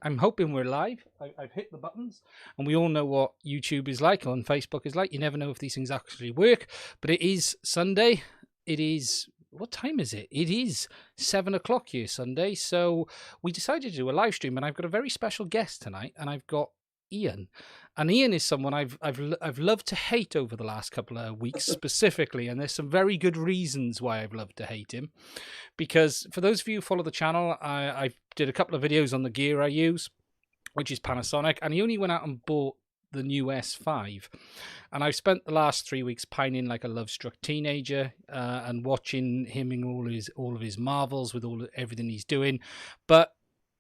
I'm hoping we're live. I've hit the buttons, and we all know what YouTube is like, on Facebook is like. You never know if these things actually work, but it is Sunday. It is, what time is it? It is 7 o'clock here Sunday. So we decided to do a live stream, and I've got a very special guest tonight, and I've got Ian. And Ian is someone I've loved to hate over the last couple of weeks specifically, and there's some very good reasons why I've loved to hate him. Because for those of you who follow the channel, I did a couple of videos on the gear I use, which is Panasonic, and he only went out and bought the new S5. And I've spent the last 3 weeks pining like a love-struck teenager and watching him in all of his marvels with everything he's doing. But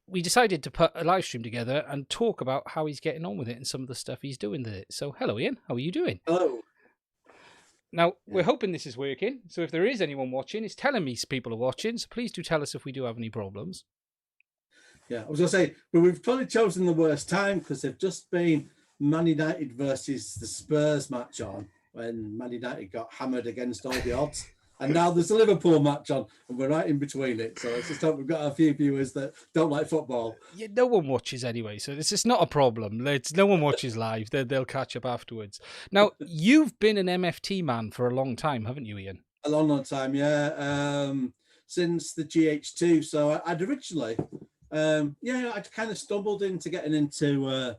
we decided to put a live stream together and talk about how he's getting on with it and some of the stuff he's doing with it. So hello, Ian. How are you doing? Hello. Now, we're hoping this is working. So if there is anyone watching, it's telling me people are watching. So please do tell us if we do have any problems. Yeah, I was going to say, but we've probably chosen the worst time because they've just been Man United versus the Spurs match on when Man United got hammered against all the odds. And now there's a Liverpool match on, and we're right in between it. So it's just we've got a few viewers that don't like football. Yeah, no one watches anyway, so it's just not a problem. No one watches live. They'll catch up afterwards. Now, you've been an MFT man for a long time, haven't you, Ian? A long time, yeah. Since the GH2. So I'd originally, I'd kind of stumbled into getting into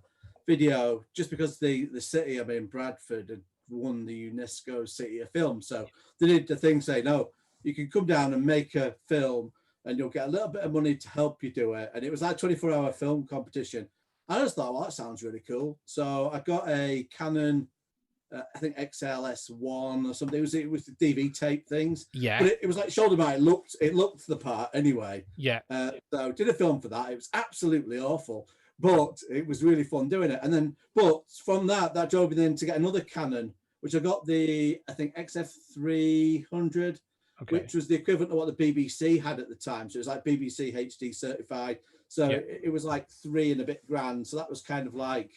video just because the city, I mean, Bradford, had won the UNESCO City of Film. So they did the thing saying, no, you can come down and make a film and you'll get a little bit of money to help you do it. And it was like 24-hour film competition. I just thought, well, that sounds really cool. So I got a Canon, I think XLS1 or something. It was the DV tape things. Yeah. But it was like shoulder mount. It looked the part anyway. Yeah. So did a film for that. It was absolutely awful, but it was really fun doing it. And then, but from that drove me then to get another Canon, which I got the, I think XF300, which was the equivalent of what the BBC had at the time. So it was like BBC HD certified. So it was like $3 and a bit grand. So that was kind of like,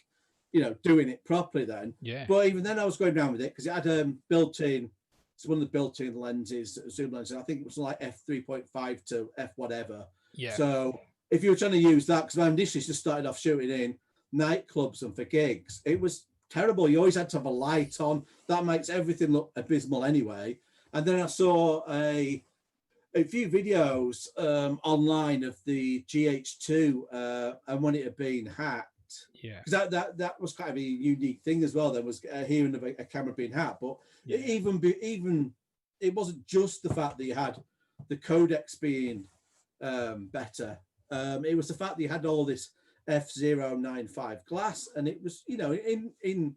doing it properly then. Yeah. But even then I was going down with it because it had built-in, it's one of the built-in lenses, zoom lenses. I think it was like f3.5 to f whatever. Yeah. So if you were trying to use that, because my initially just started off shooting in nightclubs and for gigs, it was terrible. You always had to have a light on. That makes everything look abysmal anyway. And then I saw a few videos online of the GH2 and when it had been hacked. Yeah, because that was kind of a unique thing as well. There was hearing of a camera being hacked, but even it wasn't just the fact that you had the codecs being better. It was the fact that you had all this f0.95 glass, and it was in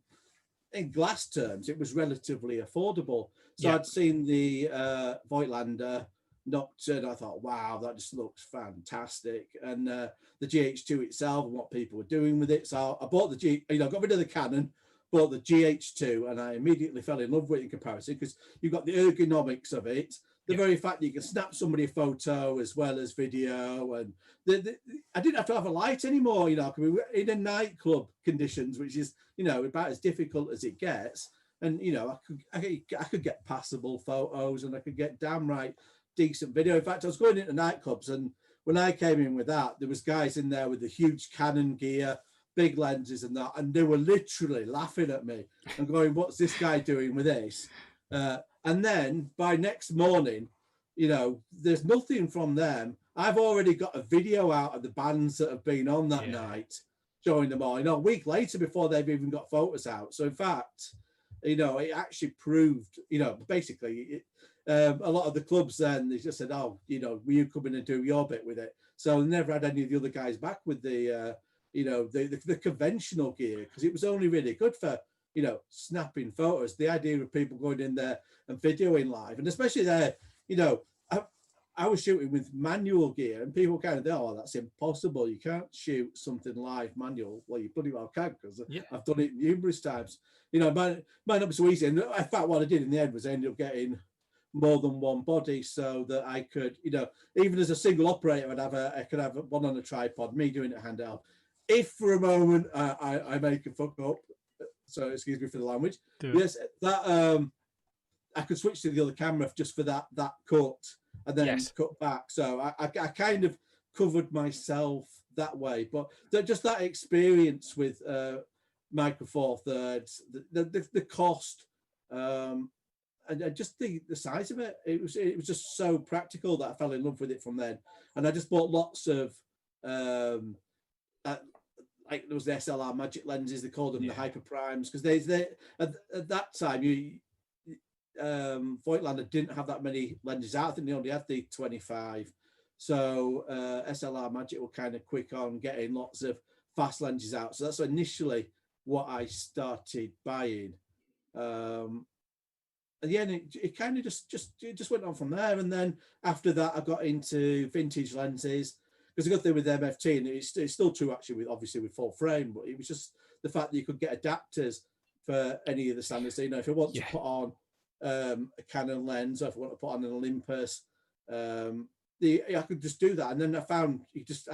glass terms it was relatively affordable. So I'd seen the Voigtlander Nocturne. I thought, wow, that just looks fantastic. And the GH2 itself and what people were doing with it. So I bought got rid of the Canon, bought the GH2, and I immediately fell in love with it in comparison because you've got the ergonomics of it, the very fact that you can snap somebody a photo as well as video, and I didn't have to have a light anymore. We were in a nightclub conditions, which is about as difficult as it gets. And I could get passable photos, and I could get damn right decent video. In fact, I was going into nightclubs, and when I came in with that, there was guys in there with the huge Canon gear, big lenses and that, and they were literally laughing at me and going, what's this guy doing with this? And then by next morning, there's nothing from them. I've already got a video out of the bands that have been on that night, showing them all, a week later before they've even got photos out. So in fact, it actually proved, basically a lot of the clubs then, they just said, oh, will you come in and do your bit with it? So they never had any of the other guys back with the conventional gear, because it was only really good for, snapping photos. The idea of people going in there and videoing live, and especially there, I was shooting with manual gear, and people kind of, oh, that's impossible. You can't shoot something live manual. Well, you bloody well can, because I've done it numerous times. It might not be so easy. And in fact, what I did in the end was I ended up getting more than one body, so that I could, even as a single operator, I could have one on a tripod, me doing it handheld. If for a moment I make a fuck up, so excuse me for the language. Yes, that I could switch to the other camera just for that cut, and then cut back. So I kind of covered myself that way. But just that experience with Micro Four Thirds, the cost, and just the size of it. It was just so practical that I fell in love with it from then. And I just bought lots of like there was the SLR magic lenses, they called them the hyper primes, because they at that time Voigtlander didn't have that many lenses out. I think they only had the 25. So SLR magic were kind of quick on getting lots of fast lenses out. So that's initially what I started buying. And yeah, it kind of just went on from there. And then after that, I got into vintage lenses. Because the good thing with MFT, and it's still true actually, obviously with full frame, but it was just the fact that you could get adapters for any of the standards. So, you know, if I want to put on a Canon lens, or if I want to put on an Olympus, I could just do that. And then I found just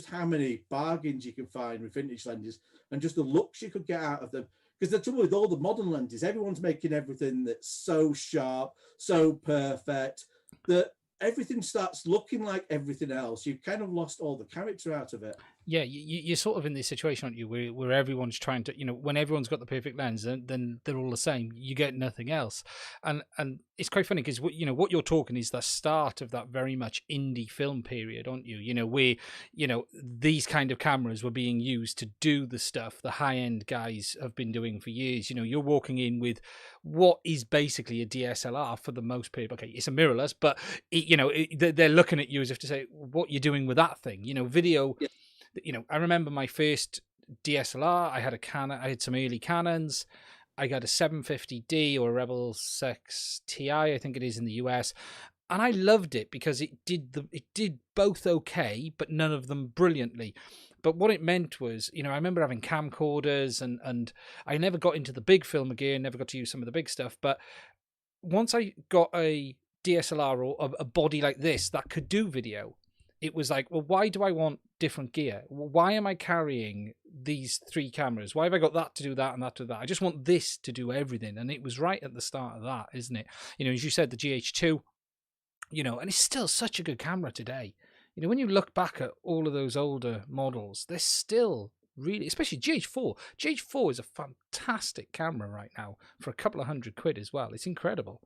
how many bargains you can find with vintage lenses, and just the looks you could get out of them. Because the trouble with all the modern lenses, everyone's making everything that's so sharp, so perfect, that everything starts looking like everything else. You've kind of lost all the character out of it. Yeah, you're sort of in this situation, aren't you, where everyone's trying to, you know, when everyone's got the perfect lens, then they're all the same. You get nothing else, and it's quite funny because what you're talking is the start of that very much indie film period, aren't you? You know, where these kind of cameras were being used to do the stuff the high end guys have been doing for years. You know, you're walking in with what is basically a DSLR for the most people. Okay, it's a mirrorless, but they're looking at you as if to say, what you're doing with that thing. You know, video. Yeah. You know, I remember my first DSLR. I had a Canon. I had some early Canons. I got a 750D or a Rebel 6 Ti, I think it is in the US, and I loved it because it did both okay, but none of them brilliantly. But what it meant was, you know, I remember having camcorders, and I never got into the big film gear, never got to use some of the big stuff. But once I got a DSLR or a body like this that could do video, it was like, well, why do I want different gear? Why am I carrying these three cameras? Why have I got that to do that and that to do that? I just want this to do everything. And it was right at the start of that, isn't it? You know, as you said, the GH2, you know, and it's still such a good camera today. You know, when you look back at all of those older models, they're still really, especially GH4. GH4 is a fantastic camera right now for a couple of £100 as well. It's incredible.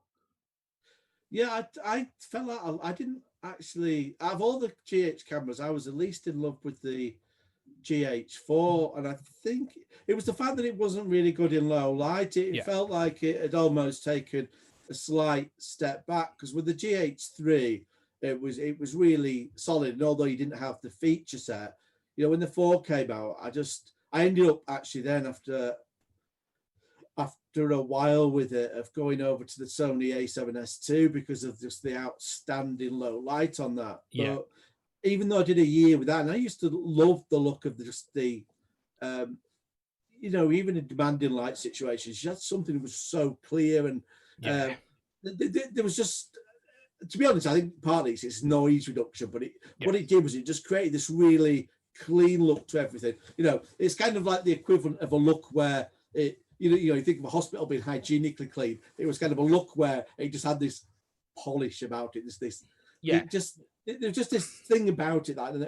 Yeah, I felt like I didn't actually, out of all the GH cameras, I was the least in love with the GH4, and I think it was the fact that it wasn't really good in low light. It felt like it had almost taken a slight step back, because with the GH3 it was really solid, and although you didn't have the feature set, you know, when the 4 came out, I ended up actually then after a while with it of going over to the Sony A7S II because of just the outstanding low light on that. Yeah. But even though I did a year with that, and I used to love the look of the you know, even in demanding light situations, you had something that was so clear, and there was just, to be honest, I think partly it's noise reduction, but what it did was it just created this really clean look to everything. You know, it's kind of like the equivalent of a look where you think of a hospital being hygienically clean. It was kind of a look where it just had this polish about it. There's just this thing about it, and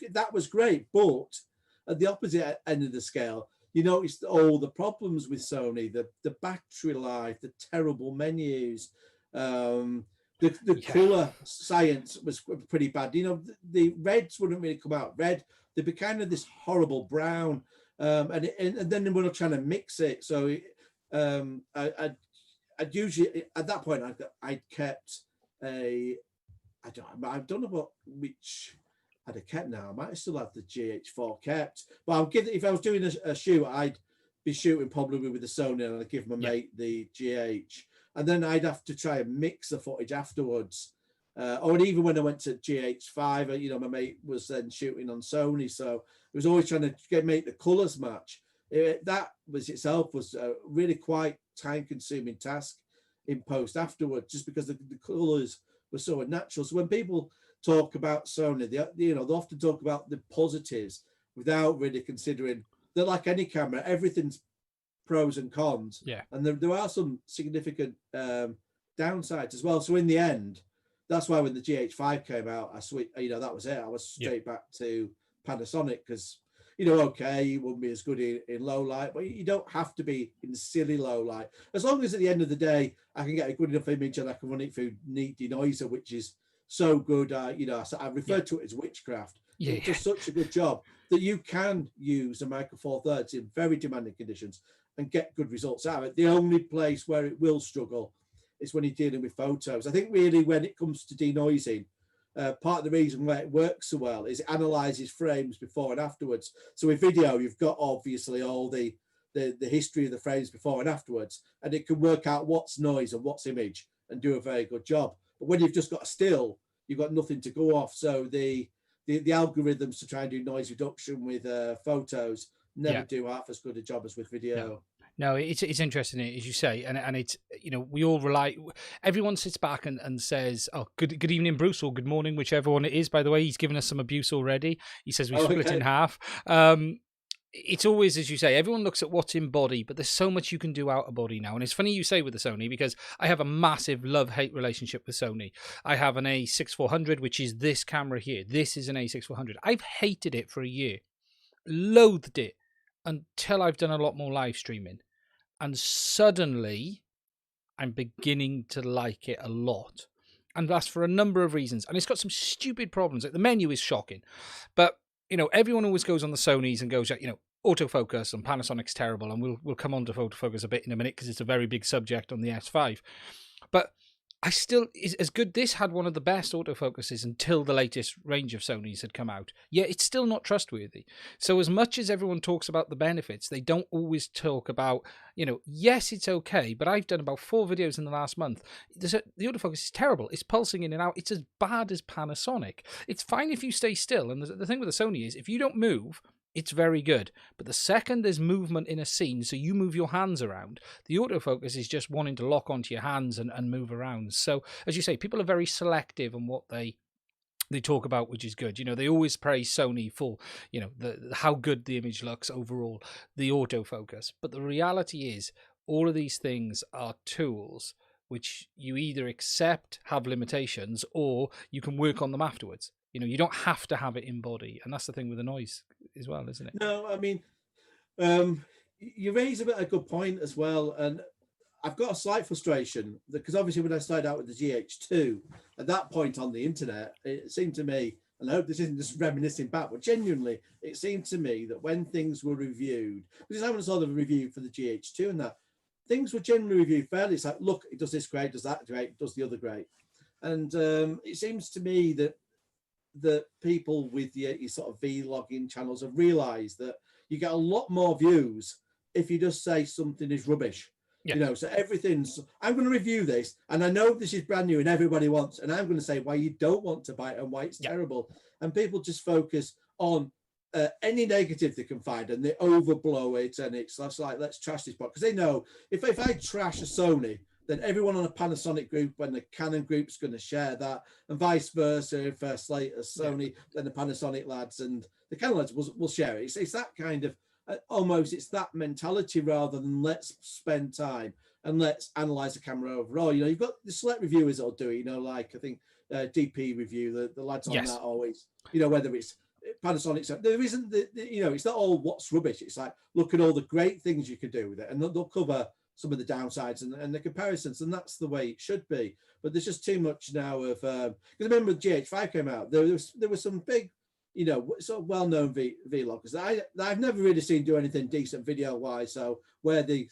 that was great. But at the opposite end of the scale, you noticed all the problems with Sony: the battery life, the terrible menus, the color science was pretty bad. You know, the reds wouldn't really come out red; they'd be kind of this horrible brown. And then they were trying to mix it. So I'd usually, at that point, I'd kept I don't know what which I'd have kept now. I might have still have the GH4 kept, but I'll give, if I was doing a shoot, I'd be shooting probably with the Sony, and I'd give my mate the GH, and then I'd have to try and mix the footage afterwards. Or even when I went to GH5, you know, my mate was then shooting on Sony, so it was always trying to make the colours match. That was itself was a really quite time-consuming task in post afterwards, just because the colours were so unnatural. So when people talk about Sony, they often talk about the positives without really considering that, like any camera, everything's pros and cons. Yeah, and there are some significant downsides as well. So in the end, that's why when the GH5 came out, I switched. You know, that was it. I was straight back to Panasonic, because, you know, okay, it wouldn't be as good in low light, but you don't have to be in silly low light. As long as at the end of the day, I can get a good enough image and I can run it through neat denoiser, which is so good. You know, I refer to it as witchcraft. It does such a good job that you can use a Micro Four Thirds in very demanding conditions and get good results out of it. The only place where it will struggle is when you're dealing with photos. I think really when it comes to denoising, part of the reason why it works so well is it analyzes frames before and afterwards. So with video, you've got obviously all the history of the frames before and afterwards, and it can work out what's noise and what's image and do a very good job. But when you've just got a still, you've got nothing to go off. So the algorithms to try and do noise reduction with photos never do half as good a job as with video. No, it's interesting, as you say, and it's, you know, we all rely. Everyone sits back and says, "Oh, good evening, Bruce," or "Good morning," whichever one it is. By the way, he's given us some abuse already. He says we split in half. It's always, as you say, everyone looks at what's in body, but there's so much you can do out of body now. And it's funny you say with the Sony, because I have a massive love-hate relationship with Sony. I have an A6400, which is this camera here. This is an A6400. I've hated it for a year, loathed it, until I've done a lot more live streaming. And suddenly, I'm beginning to like it a lot. And that's for a number of reasons. And it's got some stupid problems. Like the menu is shocking. But, you know, everyone always goes on the Sonys and goes, you know, autofocus and Panasonic's terrible. And we'll come on to autofocus a bit in a minute because it's a very big subject on the S5. But I still, as good, this had one of the best autofocuses until the latest range of Sonys had come out. Yet it's still not trustworthy. So as much as everyone talks about the benefits, they don't always talk about, you know, yes, it's okay, but I've done about 4 videos in the last month. The autofocus is terrible. It's pulsing in and out. It's as bad as Panasonic. It's fine if you stay still. And the thing with the Sony is, if you don't move, it's very good. But the second there's movement in a scene, so you move your hands around, the autofocus is just wanting to lock onto your hands and move around. So, as you say, people are very selective on what they talk about, which is good. You know, they always praise Sony for, you know, how good the image looks overall, the autofocus. But the reality is, all of these things are tools which you either accept have limitations or you can work on them afterwards. You know, you don't have to have it in body. And that's the thing with the noise as well, isn't it? No, I mean, you raise a good point as well. And I've got a slight frustration because obviously when I started out with the GH2, at that point on the internet, it seemed to me, and I hope this isn't just reminiscing back, but genuinely, it seemed to me that when things were reviewed, because I haven't saw the review for the GH2 and that, things were generally reviewed fairly. It's like, look, it does this great, does that great, does the other great. And it seems to me that people with your sort of vlogging channels have realized that you get a lot more views if you just say something is rubbish. You know, so everything's, I'm going to review this and I know this is brand new and everybody wants, and I'm going to say why you don't want to buy it and why it's terrible. And people just focus on any negative they can find and they overblow it, and it's like, let's trash this box, because they know if I trash a Sony, then everyone on a Panasonic group and the Canon group's going to share that, and vice versa. If Slate a Sony, then the Panasonic lads and the Canon lads will share it. It's that kind of almost, it's that mentality rather than let's spend time and let's analyze the camera overall. You know, you've got the select reviewers that'll do it. You know, like I think DP review, the lads on that always. You know, whether it's Panasonic, there isn't you know, it's not all what's rubbish. It's like, look at all the great things you can do with it, and they'll cover some of the downsides and the comparisons, and that's the way it should be. But there's just too much now of because I remember GH5 came out, there was some big, you know, sort of well-known vloggers that I've never really seen do anything decent video-wise. So where they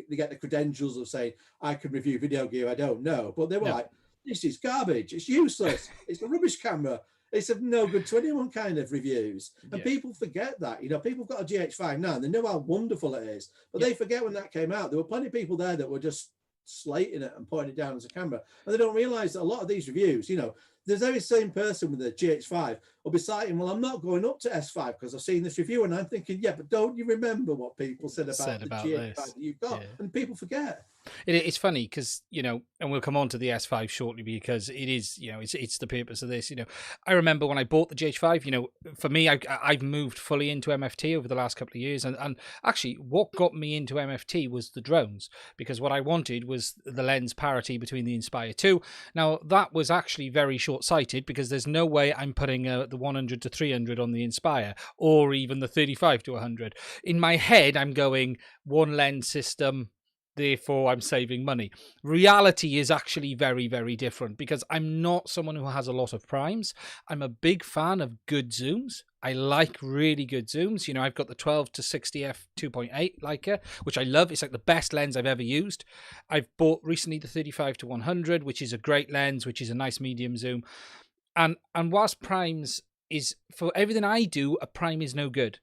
get the credentials of saying I can review video gear, I don't know, but they were like, this is garbage, it's useless, it's a rubbish camera, it's of no good to anyone kind of reviews. And people forget that. You know, people have got a GH5 now and they know how wonderful it is, but they forget when that came out, there were plenty of people there that were just slating it and pointing it down as a camera. And they don't realize that a lot of these reviews, you know, the very same person with the GH5 will be citing, well, I'm not going up to S5 because I've seen this review. And I'm thinking, yeah, but don't you remember what people said about the GH5 that you've got? And people forget. It's funny because, and we'll come on to the S5 shortly because it is, it's the purpose of this. I remember when I bought the GH5, for me, I've moved fully into MFT over the last couple of years. And actually, what got me into MFT was the drones, because what I wanted was the lens parity between the Inspire 2. Now, that was actually very short-sighted because there's no way I'm putting the 100 to 300 on the Inspire or even the 35 to 100. In my head, I'm going one lens system, therefore I'm saving money. Reality is actually very, very different because I'm not someone who has a lot of primes. I'm a big fan of good zooms. I like really good zooms. I've got the 12 to 60 f 2.8 Leica, which I love. It's like the best lens I've ever used. I've bought recently the 35 to 100, which is a great lens, which is a nice medium zoom. And whilst primes is, for everything I do, a prime is no good.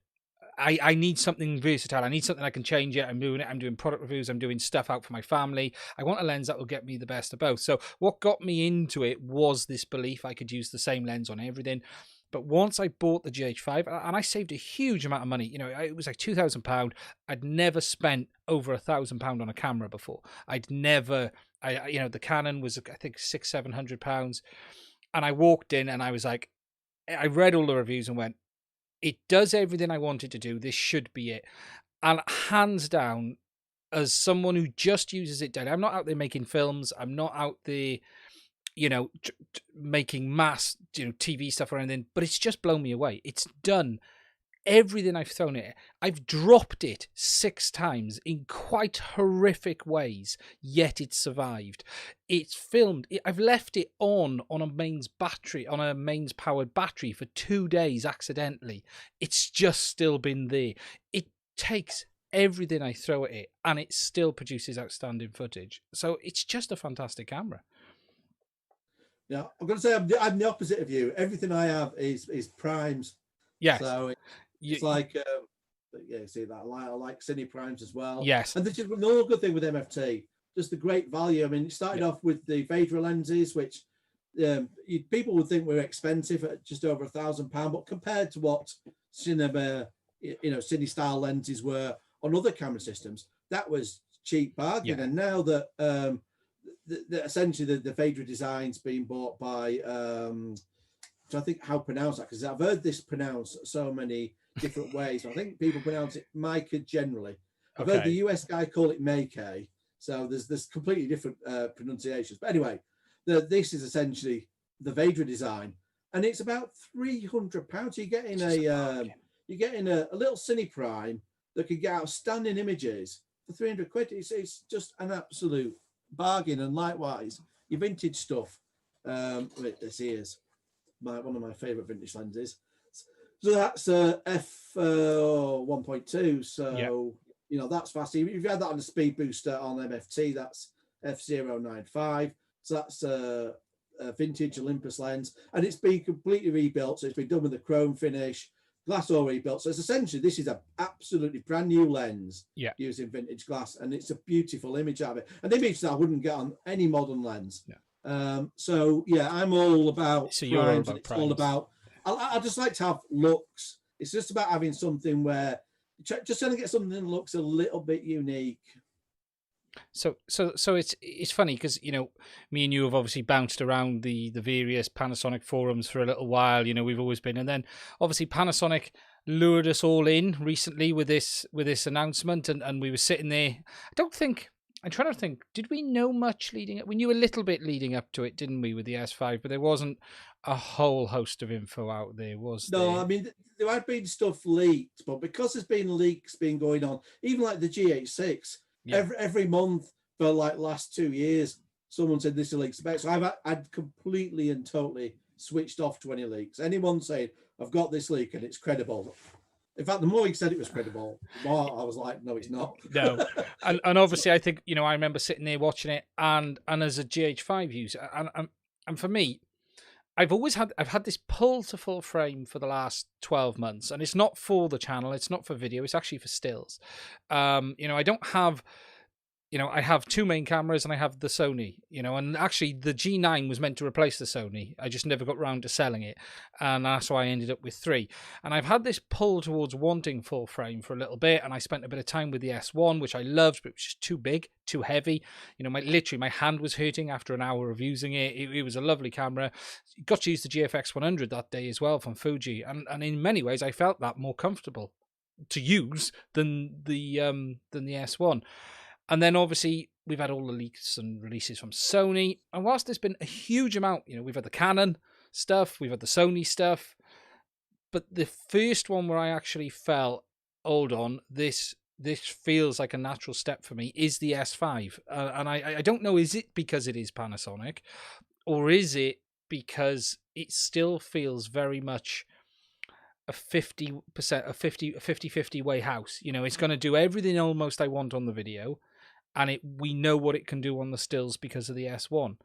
I need something versatile. I need something I can change it. I'm doing it. I'm doing product reviews. I'm doing stuff out for my family. I want a lens that will get me the best of both. So what got me into it was this belief I could use the same lens on everything. But once I bought the GH5, and I saved a huge amount of money, it was like £2,000. I'd never spent over £1,000 on a camera before. The Canon was, I think, £600-700. And I walked in and I was like, I read all the reviews and went, it does everything I wanted to do. This should be it. And hands down, as someone who just uses it daily, I'm not out there making films. I'm not out there, making mass, TV stuff or anything, but it's just blown me away. It's done everything I've thrown at it. I've dropped it 6 times in quite horrific ways, yet it's survived. It's filmed. I've left it on a mains powered battery for 2 days accidentally. It's just still been there. It takes everything I throw at it and it still produces outstanding footage. So it's just a fantastic camera. Yeah, I'm going to say I'm the opposite of you. Everything I have is primes. Yes. So it's like, see that I like Cine primes as well. Yes. And this is another good thing with MFT, just the great value. I mean, it started off with the Vajra lenses, which people would think were expensive at just over £1,000, but compared to what cinema, Cine style lenses were on other camera systems, that was cheap bargain. Yeah. And now that essentially the Vajra design's being bought by, I think how to pronounce that, because I've heard this pronounced so many different ways. I think people pronounce it Micah generally. I've heard the US guy call it Meike. So there's completely different pronunciations. But anyway, this is essentially the Vajra design, and it's about £300. You're getting a little Cine Prime that can get outstanding images for £300. It's just an absolute bargain. And likewise, your vintage stuff. This here's one of my favorite vintage lenses. So that's f 1.2. So that's fast. If you had that on a speed booster on MFT, that's f0.95. So that's a vintage Olympus lens, and it's been completely rebuilt. So it's been done with a chrome finish, glass all rebuilt. So it's essentially, this is a absolutely brand new lens using vintage glass, and it's a beautiful image of it. An image that I wouldn't get on any modern lens. So I'm all about primes. It's all about, I just like to have looks. It's just about having something where just trying to get something that looks a little bit unique. So it's funny because me and you have obviously bounced around the various Panasonic forums for a little while. We've always been, and then obviously Panasonic lured us all in recently with this announcement, and we were sitting there. I'm trying to think, did we know much leading up? We knew a little bit leading up to it, didn't we, with the S5, but there wasn't a whole host of info out there, was there? No, I mean, there had been stuff leaked, but because there's been leaks been going on, even like the GH6, every month for like last 2 years, someone said this is a leak spec. So I'd completely and totally switched off to any leaks. Anyone saying, I've got this leak and it's credible. In fact, the more he said it was credible, the more I was like, no, it's not. No. And obviously, I think, I remember sitting there watching it, and as a GH5 user, and for me, I've had this pull to full frame for the last 12 months, and it's not for the channel, it's not for video, it's actually for stills. I don't have you know, I have two main cameras and I have the Sony, you know, and actually the G9 was meant to replace the Sony. I just never got around to selling it. And that's why I ended up with three. And I've had this pull towards wanting full frame for a little bit. And I spent a bit of time with the S1, which I loved, but it was just too big, too heavy. You know, literally my hand was hurting after an hour of using it. It was a lovely camera. Got to use the GFX 100 that day as well from Fuji. And in many ways, I felt that more comfortable to use than the S1. And then obviously we've had all the leaks and releases from Sony. And whilst there's been a huge amount, you know, we've had the Canon stuff, we've had the Sony stuff. But the first one where I actually felt, hold on, this feels like a natural step for me is the S5. And I don't know, is it because it is Panasonic, or is it because it still feels very much a 50%, a 50-50 way house. You know, it's going to do everything almost I want on the video, and we know what it can do on the stills because of the S1.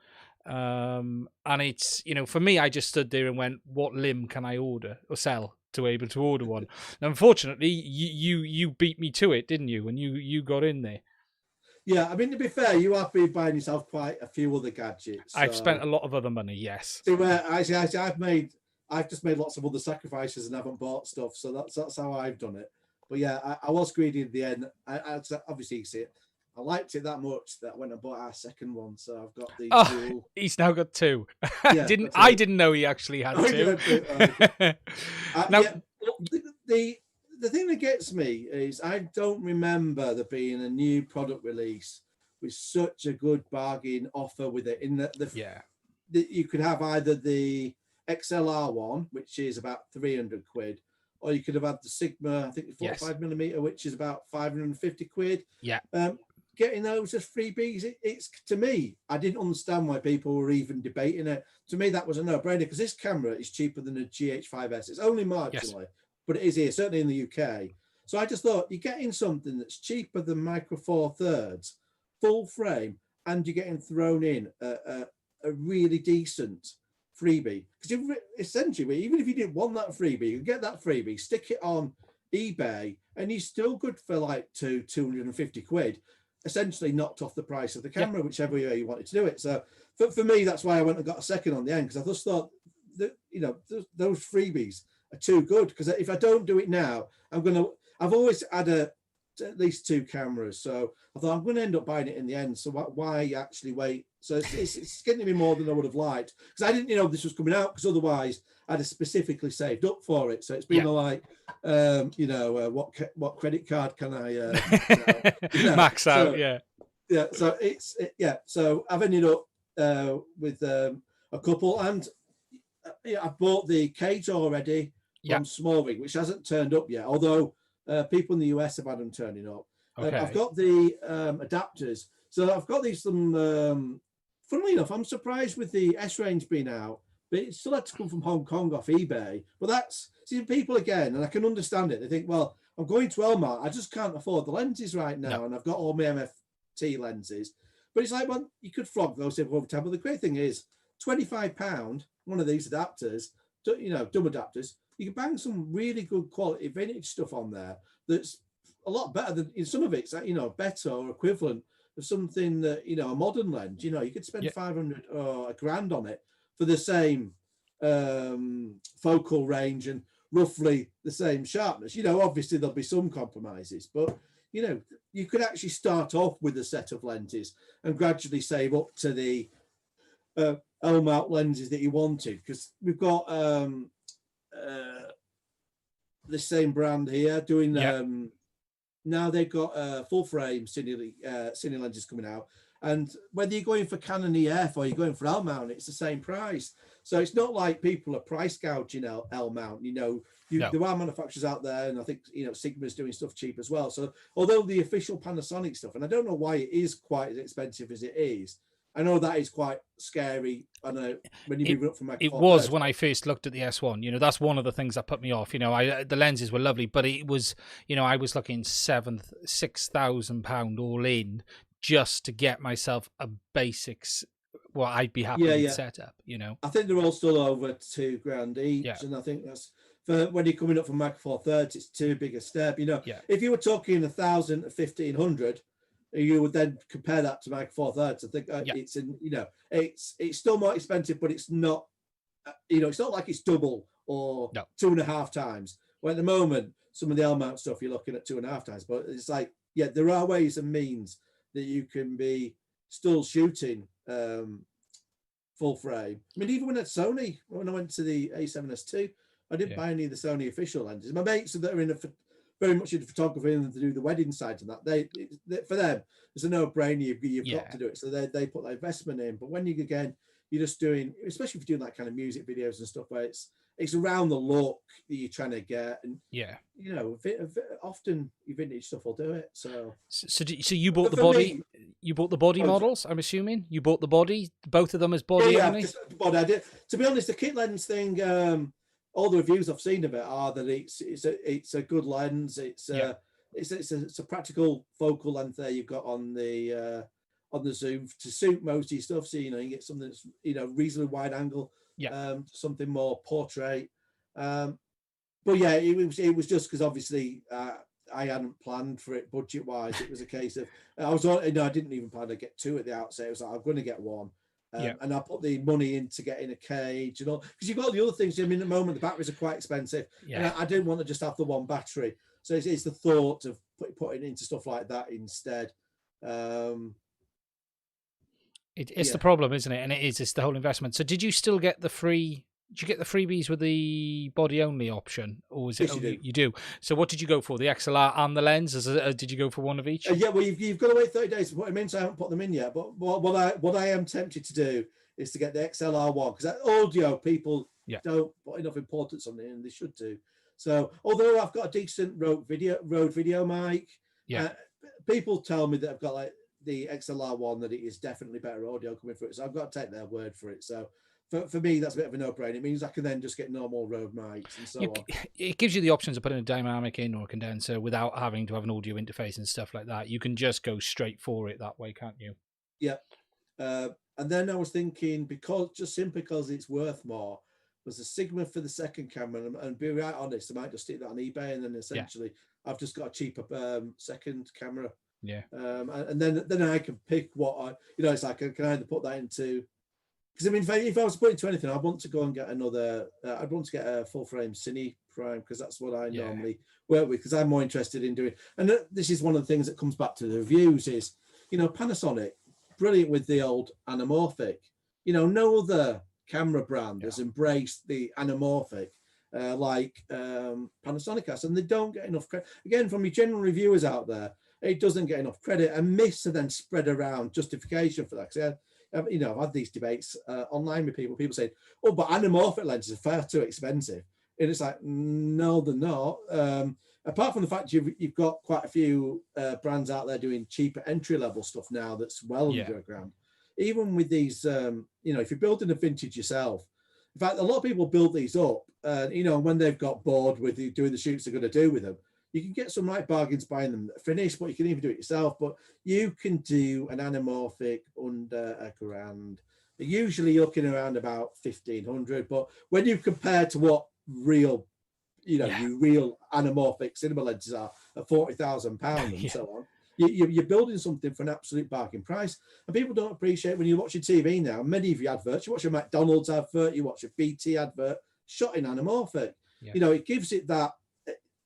And it's, you know, for me, I just stood there and went, what limb can I order or sell to be able to order one? Now, unfortunately, you beat me to it, didn't you? And you got in there. Yeah, I mean, to be fair, you have been buying yourself quite a few other gadgets. I've spent a lot of other money, yes. See, where I've just made lots of other sacrifices and haven't bought stuff, so that's how I've done it. But yeah, I was greedy in the end. I obviously see it. I liked it that much that I went and bought our second one, so I've got the dual. He's now got two. Yeah, I didn't know he actually had two. Now, yeah, the thing that gets me is I don't remember there being a new product release with such a good bargain offer with it. In that you could have either the XLR one, which is about 300 quid, or you could have had the Sigma, I think 45mm, which is about 550 quid. Yeah. Getting those as freebies, it's to me, I didn't understand why people were even debating it. To me, that was a no-brainer because this camera is cheaper than a GH5S. It's only marginally, but it is here, certainly in the UK. So I just thought you're getting something that's cheaper than Micro Four Thirds, full frame, and you're getting thrown in a really decent freebie. Because essentially, even if you didn't want that freebie, you get that freebie, stick it on eBay, and you're still good for like 250 quid. Essentially knocked off the price of the camera, whichever way you wanted to do it. So for me, that's why I went and got a second on the end, because I just thought that, you know, those freebies are too good. Because if I don't do it now, I've always had at least two cameras, so I thought I'm going to end up buying it in the end. So why actually wait? So it's getting to be more than I would have liked, because I didn't know this was coming out, because otherwise I'd have specifically saved up for it. So it's been like, what credit card can I max out? So I've ended up with a couple, and I bought the cage already from Small Rig, which hasn't turned up yet, although people in the US have had them turning up. I've got the adapters, so I've got these. Funnily enough, I'm surprised with the S range being out, but it still had to come from Hong Kong off eBay. But that's, see, people again, and I can understand it. They think, well, I'm going to Elmar, I just can't afford the lenses right now, and I've got all my MFT lenses. But it's like, well, you could flog those over time. But the great thing is, £25, one of these adapters, you know, dumb adapters, you can bang some really good quality vintage stuff on there that's a lot better than, in some of it's, you know, better or equivalent of something that, you know, a modern lens. You know, you could spend 500 or £1,000 on it for the same focal range and roughly the same sharpness. You know, obviously there'll be some compromises, but, you know, you could actually start off with a set of lenses and gradually save up to the L-mount lenses that you wanted, because we've got the same brand here doing now they've got full frame cine lenses coming out, and whether you're going for Canon EF or you're going for L-mount, it's the same price. So it's not like people are price gouging L-mount. You know, there are manufacturers out there, and I think, you know, Sigma's doing stuff cheap as well. So although the official Panasonic stuff, and I don't know why it is quite as expensive as it is, I know that is quite scary. I know when you move up from it was when I first looked at the S1. You know, that's one of the things that put me off. You know, the lenses were lovely, but it was, you know, I was looking £6,000 all in just to get myself a basics. Well, I'd be happy with setup. You know, I think they're all still over £2,000 each, and I think that's for when you're coming up from Micro Four Thirds, it's too big a step. You know, if you were talking 1,000 to 1,500. You would then compare that to Micro Four Thirds. I think it's in, it's still more expensive, but it's not, it's not like it's double or 2.5 times. Well, at the moment, some of the L-mount stuff you're looking at 2.5 times, but it's like, there are ways and means that you can be still shooting full frame. I mean, even when at Sony, when I went to the A7S2, I didn't buy any of the Sony official lenses. My mates that are very much into photography and to do the wedding sides and that, they for them, it's a no-brainer. You've got to do it. So they put that investment in. But when you're just doing, especially if you're doing that kind of music videos and stuff where it's around the look that you're trying to get, and often your vintage stuff will do it. So you bought the body, models. I'm assuming you bought the body, both of them as body only. Just body. I did. To be honest, the kit lens thing, all the reviews I've seen of it are that it's a good lens. It's a practical focal length there you've got on the zoom to suit most of your stuff. So you get something that's reasonably wide angle. Something more portrait. But it was just because obviously I hadn't planned for it budget wise. It was a case of I didn't even plan to get two at the outset. It was like, I'm going to get one. And I put the money into getting a cage and all, because you've got the other things. I mean, at the moment the batteries are quite expensive, and I didn't want to just have the one battery. So it's the thought of putting into stuff like that instead. It's the problem, isn't it? And it's the whole investment. So did you still get the free? Did you get the freebies with the body only option, or was it? Yes, you do. So what did you go for? The XLR and the lens? Did you go for one of each? Well, you've got to wait 30 days to put them in, so I haven't put them in yet. But what I am tempted to do is to get the XLR one, because that audio people don't put enough importance on it, and they should do. So although I've got a decent Rode video mic, people tell me that I've got like the XLR one, that it is definitely better audio coming through it. So I've got to take their word for it. So for me, that's a bit of a no-brainer. It means I can then just get normal Rode mics and so on. It gives you the options of putting a dynamic in or a condenser without having to have an audio interface and stuff like that. You can just go straight for it that way, can't you? Yeah. And then I was thinking, simply because it's worth more, was the Sigma for the second camera. And be right honest, I might just stick that on eBay, and then essentially I've just got a cheaper second camera. Yeah. And then I can pick what it's like, I can either put that into. Because I mean, if I was putting to anything, I'd want to go and get another. I'd want to get a full frame Cine Prime, because that's what I normally work with. Because I'm more interested in doing. And this is one of the things that comes back to the reviews is, Panasonic, brilliant with the old anamorphic. No other camera brand has embraced the anamorphic like Panasonic has, and they don't get enough credit. Again, from your general reviewers out there, it doesn't get enough credit, and myths are then spread around justification for that. Because I've had these debates online with people saying, oh, but anamorphic lenses are far too expensive. And it's like, no, they're not. Apart from the fact you've got quite a few brands out there doing cheaper entry-level stuff now that's well under £1,000. Even with these, if you're building a vintage yourself, in fact, a lot of people build these up, when they've got bored with doing the shoots they're going to do with them, you can get some right bargains buying them finished, but you can even do it yourself. But you can do an anamorphic under £1,000. They're usually looking around about 1,500. But when you compare to what real anamorphic cinema lenses are at £40,000 and so on, you're building something for an absolute bargain price. And people don't appreciate when you're watching TV now. Many of your adverts, you watch a McDonald's advert, you watch a BT advert, shot in anamorphic. It gives it that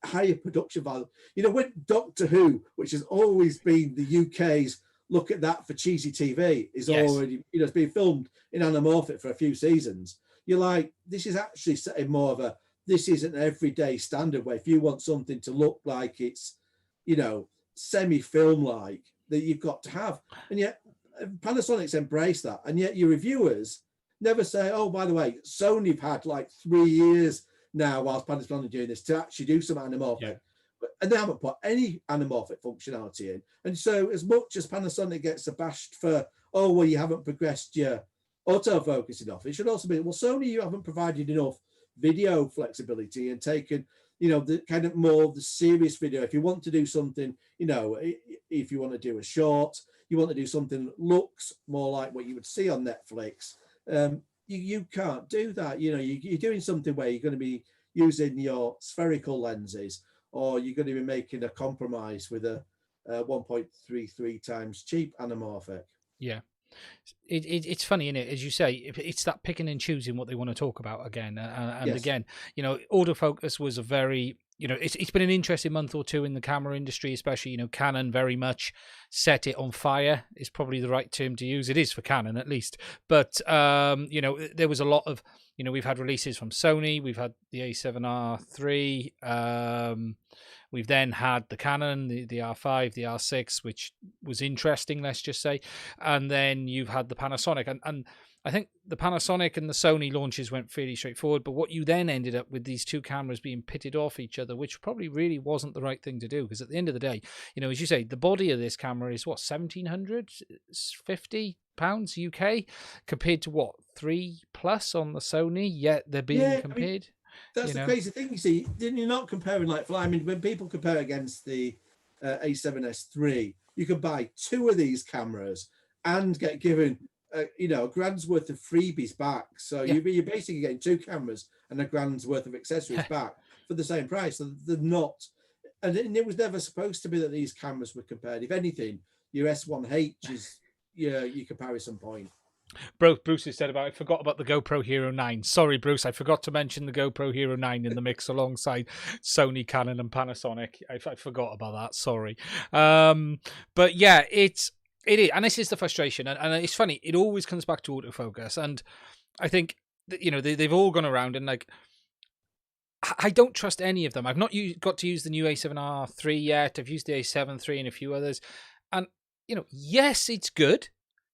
higher production value. When Doctor Who, which has always been the UK's look at that for cheesy TV, is already, it's been filmed in anamorphic for a few seasons. You're like, this is actually setting more of this is an everyday standard way. If you want something to look like it's, semi-film like, that you've got to have. And yet Panasonic's embraced that. And yet your reviewers never say, oh, by the way, Sony've had like 3 years now whilst Panasonic doing this to actually do some anamorphic, and they haven't put any anamorphic functionality in. And so as much as Panasonic gets abashed for, oh, well, you haven't progressed your autofocus enough, it should also be, well, Sony, you haven't provided enough video flexibility and taken, the kind of more the serious video. If you want to do something, if you want to do a short, you want to do something that looks more like what you would see on Netflix, you can't do that. You're doing something where you're going to be using your spherical lenses, or you're going to be making a compromise with a 1.33 times cheap anamorphic. Yeah. It's funny, isn't it? As you say, it's that picking and choosing what they want to talk about again. And Yes. again, autofocus was a very, it's been an interesting month or two in the camera industry, especially, Canon very much set it on fire is probably the right term to use. It is for Canon, at least. But, there was a lot of, we've had releases from Sony. We've had the A7R III. We've then had the Canon, the R5, the R6, which was interesting, let's just say. And then you've had the Panasonic. And I think the Panasonic and the Sony launches went fairly straightforward. But what you then ended up with these two cameras being pitted off each other, which probably really wasn't the right thing to do. Because at the end of the day, as you say, the body of this camera is what, £1,750 UK compared to what, 3+ on the Sony, yet they're being compared. That's the crazy thing, you see. You're not comparing like fly. I mean, when people compare against the A7S III, you can buy two of these cameras and get given, a grand's worth of freebies back. So you're basically getting two cameras and a grand's worth of accessories back for the same price. So they're not, and it was never supposed to be that these cameras were compared. If anything, your S1H is your comparison point. Bruce has said about, I forgot about the GoPro Hero 9. Sorry, Bruce, I forgot to mention the GoPro Hero 9 in the mix alongside Sony, Canon, and Panasonic. I forgot about that. Sorry. But yeah, it is, and this is the frustration, and it's funny. It always comes back to autofocus, and I think that, they've all gone around and like, I don't trust any of them. I've not got to use the new A7R III yet. I've used the A7 III and a few others, and yes, it's good.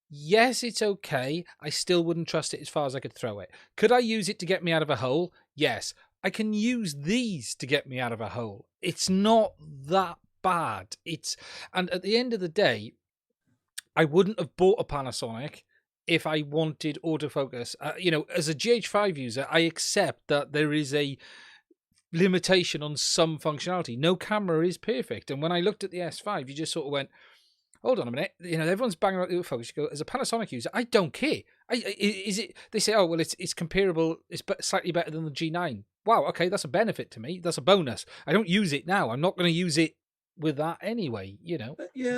Yes, it's okay. I still wouldn't trust it as far as I could throw it. Could I use it to get me out of a hole? Yes. I can use these to get me out of a hole. It's not that bad. And at the end of the day, I wouldn't have bought a Panasonic if I wanted autofocus. As a GH5 user, I accept that there is a limitation on some functionality. No camera is perfect. And when I looked at the S5, you just sort of went, hold on a minute. Everyone's banging out the autofocus. You go, as a Panasonic user, I don't care. Is it? They say, oh well, it's comparable. It's slightly better than the G9. Wow, okay, that's a benefit to me. That's a bonus. I don't use it now. I'm not going to use it with that anyway. Yeah,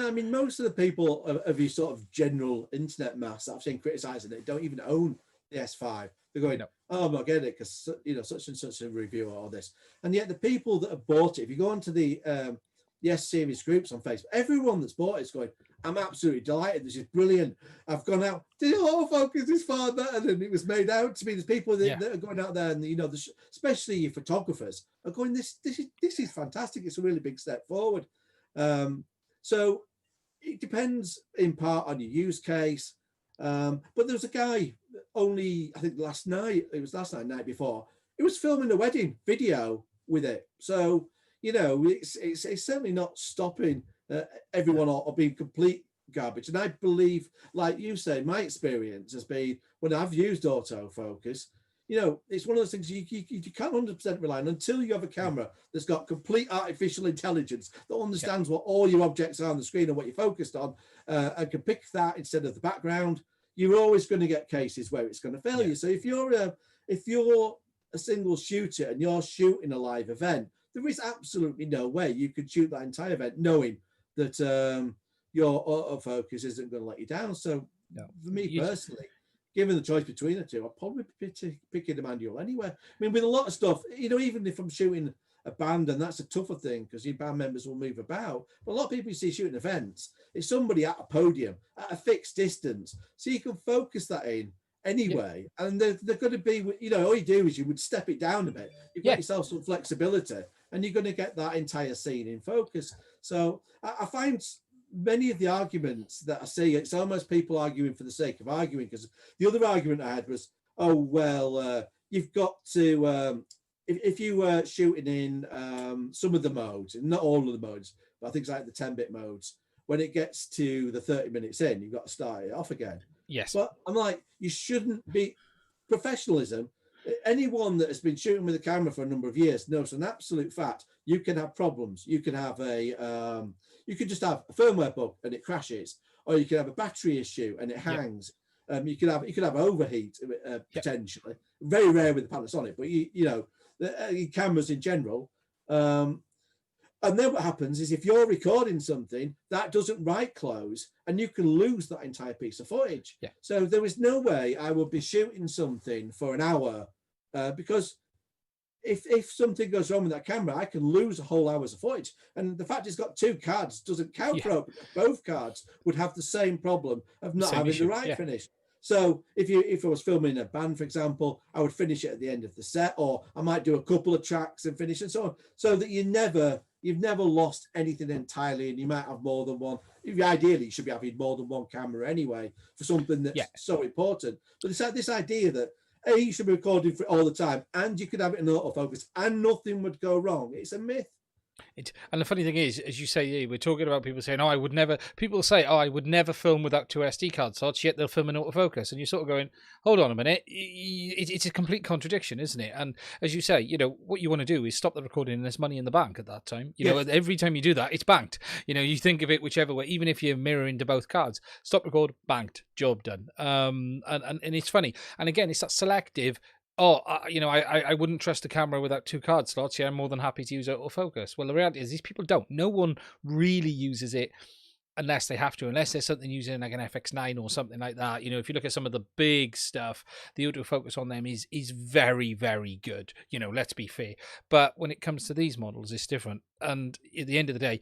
I mean, most of the people of your sort of general internet mass that I've seen criticising it don't even own the S5. They're going, oh, I'm not getting it because such and such a review or this, and yet the people that have bought it, if you go onto the S series groups on Facebook, everyone that's bought it's going, I'm absolutely delighted. This is brilliant. I've gone out. The autofocus is far better than it was made out to be. There's people that are going out there, and especially your photographers are going, this is fantastic. It's a really big step forward. So it depends in part on your use case. But there was a guy only, I think last night, night before, he was filming a wedding video with it. So it's certainly not stopping everyone or being complete garbage. And I believe, like you say, my experience has been when I've used autofocus, it's one of those things you can't 100% rely on until you have a camera that's got complete artificial intelligence that understands what all your objects are on the screen and what you're focused on, and can pick that instead of the background. You're always going to get cases where it's going to fail you. So if you're a single shooter and you're shooting a live event, there is absolutely no way you could shoot that entire event knowing that your autofocus isn't going to let you down. So for me personally, given the choice between the two, I'd probably be picking the manual anyway. I mean, with a lot of stuff, even if I'm shooting a band, and that's a tougher thing because your band members will move about. But a lot of people you see shooting events, it's somebody at a podium at a fixed distance. So you can focus that in anyway, and they're going to be, all you do is you would step it down a bit. You've got yourself some flexibility, and you're going to get that entire scene in focus. So I find many of the arguments that I see, it's almost people arguing for the sake of arguing, because the other argument I had was, oh, well, you've got to, if you were shooting in some of the modes, not all of the modes, but I think it's like the 10-bit modes, when it gets to the 30 minutes in, you've got to start it off again. Yes. But I'm like, you shouldn't be. Professionalism, anyone that has been shooting with a camera for a number of years knows an absolute fact. You can have problems. You can have you could just have a firmware bug and it crashes, or you can have a battery issue and it hangs. You could have overheat potentially. Very rare with the Panasonic, but the cameras in general. And then what happens is if you're recording something, that doesn't right close and you can lose that entire piece of footage. Yeah. So there is no way I would be shooting something for an hour because if something goes wrong with that camera, I can lose a whole hour's of footage. And the fact it's got 2 cards doesn't count for it. Both cards would have the same problem of not having the right finish. So if I was filming a band, for example, I would finish it at the end of the set, or I might do a couple of tracks and finish and so on, so that you've never lost anything entirely, and you might have more than one. Ideally, you should be having more than one camera anyway for something that's so important. But it's like this idea that you should be recording for it all the time, and you could have it in autofocus, and nothing would go wrong. It's a myth. And the funny thing is, as you say, we're talking about people saying, I would never film without 2 SD card slots, yet they'll film in autofocus. And you're sort of going, hold on a minute. It's a complete contradiction, isn't it? And as you say, what you want to do is stop the recording and there's money in the bank at that time. You know, every time you do that, it's banked. You think of it whichever way, even if you're mirroring to both cards, stop, record, banked, job done. And it's funny. And again, it's that selective, I wouldn't trust a camera without 2 card slots. Yeah, I'm more than happy to use autofocus. Well, the reality is these people don't. No one really uses it unless they have to, unless there's something using like an FX9 or something like that. If you look at some of the big stuff, the autofocus on them is very, very good. Let's be fair. But when it comes to these models, it's different. And at the end of the day,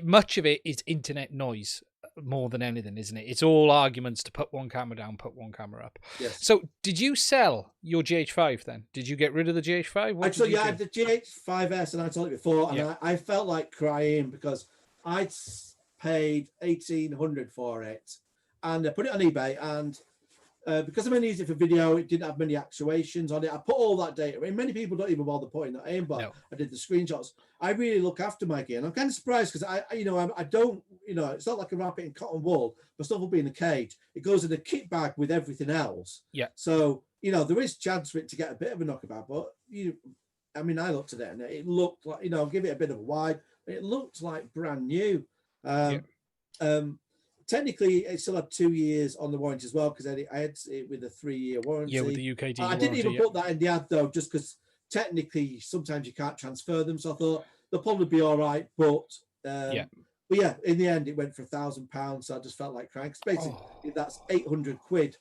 much of it is internet noise more than anything, isn't it? It's all arguments to put one camera down, put one camera up. Yes. So did you sell your GH5 then? Did you get rid of the GH5? Actually, I had the GH5S, and I told it before, and I felt like crying because I'd paid $1,800 for it, and I put it on eBay, and because I'm only using it for video, it didn't have many actuations on it. I put all that data in. Many people don't even bother putting that in, but I did the screenshots. I really look after my gear, and I'm kind of surprised because I don't, it's not like I wrap it in cotton wool. My stuff will be in a cage. It goes in a kit bag with everything else. Yeah. So there is chance for it to get a bit of a knockabout, but I looked at it and it looked like, give it a bit of a wide. It looked like brand new. Technically, it still had 2 years on the warranty as well because I had it with a 3-year warranty. Yeah, with the UK I didn't even put that in the ad though, just because technically sometimes you can't transfer them. So I thought they'll probably be all right, but in the end it went for £1,000. So I just felt like crying. Basically, that's £800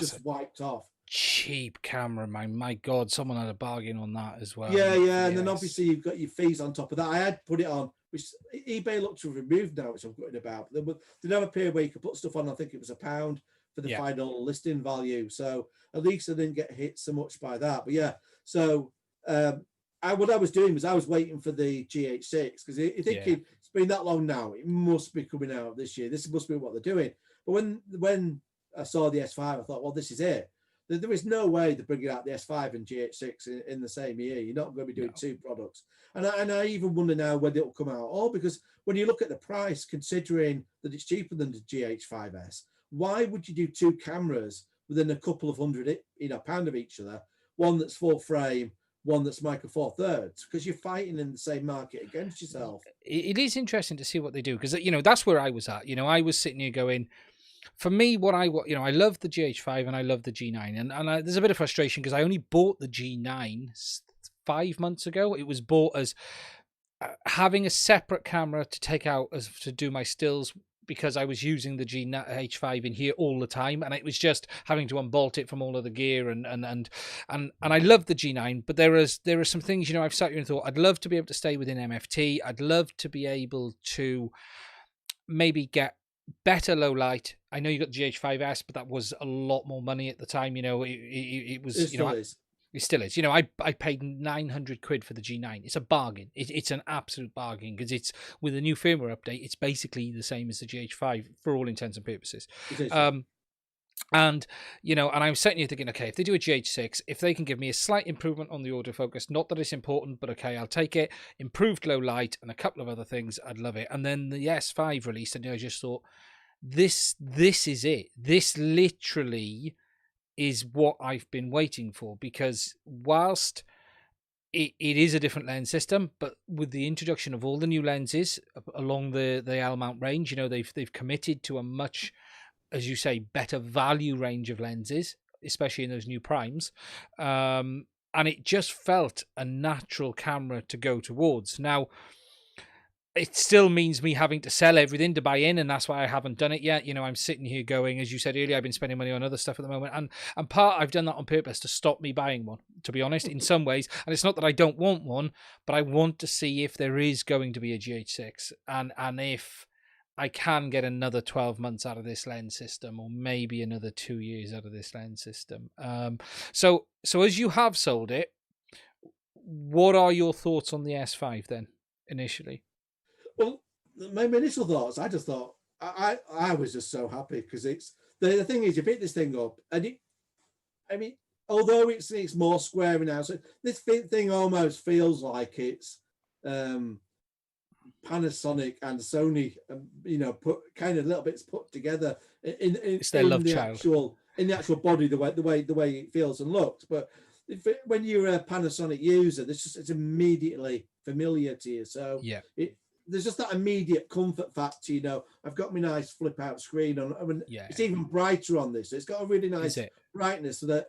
just wiped off. Cheap camera, man. My God, someone had a bargain on that as well. Yeah. And then obviously you've got your fees on top of that. I had put it on, which eBay looked to have removed now, which I'm gutted about. They did have a period where you could put stuff on. I think it was £1 for the final listing value. So at least I didn't get hit so much by that. But so what I was doing was I was waiting for the GH6 because thinking it's been that long now, it must be coming out this year. This must be what they're doing. But when I saw the S5, I thought, well, this is it. There is no way they're bringing out the S5 and GH6 in the same year. You're not going to be doing 2 products. And I even wonder now whether it'll come out. Because when you look at the price, considering that it's cheaper than the GH5S, why would you do 2 cameras within a couple of hundred pound of each other? One that's full frame, one that's micro four thirds, because you're fighting in the same market against yourself. It is interesting to see what they do because that's where I was at. I was sitting here going, for me, I love the GH5 and I love the G9, and there's a bit of frustration because I only bought the G9 5 months ago. It was bought as having a separate camera to take out to do my stills because I was using the GH5 in here all the time, and it was just having to unbolt it from all of the gear and I love the G9, but there are some things I've sat here and thought I'd love to be able to stay within MFT. I'd love to be able to maybe get better low light. I know you got the GH5S, but that was a lot more money at the time. It was. It still is. I paid £900 for the G9. It's a bargain. It's an absolute bargain because it's with a new firmware update. It's basically the same as the GH5 for all intents and purposes. And I was sitting here thinking, okay, if they do a GH6, if they can give me a slight improvement on the autofocus, not that it's important, but okay, I'll take it. Improved low light and a couple of other things, I'd love it. And then the S5 released, and I just thought, this is it. This literally is what I've been waiting for, because whilst it is a different lens system, but with the introduction of all the new lenses along the L mount range, they've committed to a much, as you say, better value range of lenses, especially in those new primes. And it just felt a natural camera to go towards. Now, it still means me having to sell everything to buy in, and that's why I haven't done it yet. I'm sitting here going, as you said earlier, I've been spending money on other stuff at the moment, and I've done that on purpose to stop me buying one, to be honest, in some ways. And it's not that I don't want one, but I want to see if there is going to be a GH6, and if I can get another 12 months out of this lens system, or maybe another 2 years out of this lens system. So as you have sold it, what are your thoughts on the S5 then, initially? Well, my initial thoughts, I just thought I was just so happy because it's the thing is you pick this thing up and although it's more square now, so this thing almost feels like it's Panasonic and Sony, put kind of little bits put together in their love the child. in the actual body, the way it feels and looks. But when you're a Panasonic user, it's immediately familiar to you. So yeah, there's just that immediate comfort factor. I've got my nice flip out screen on. It's even brighter on this. It's got a really nice brightness, so that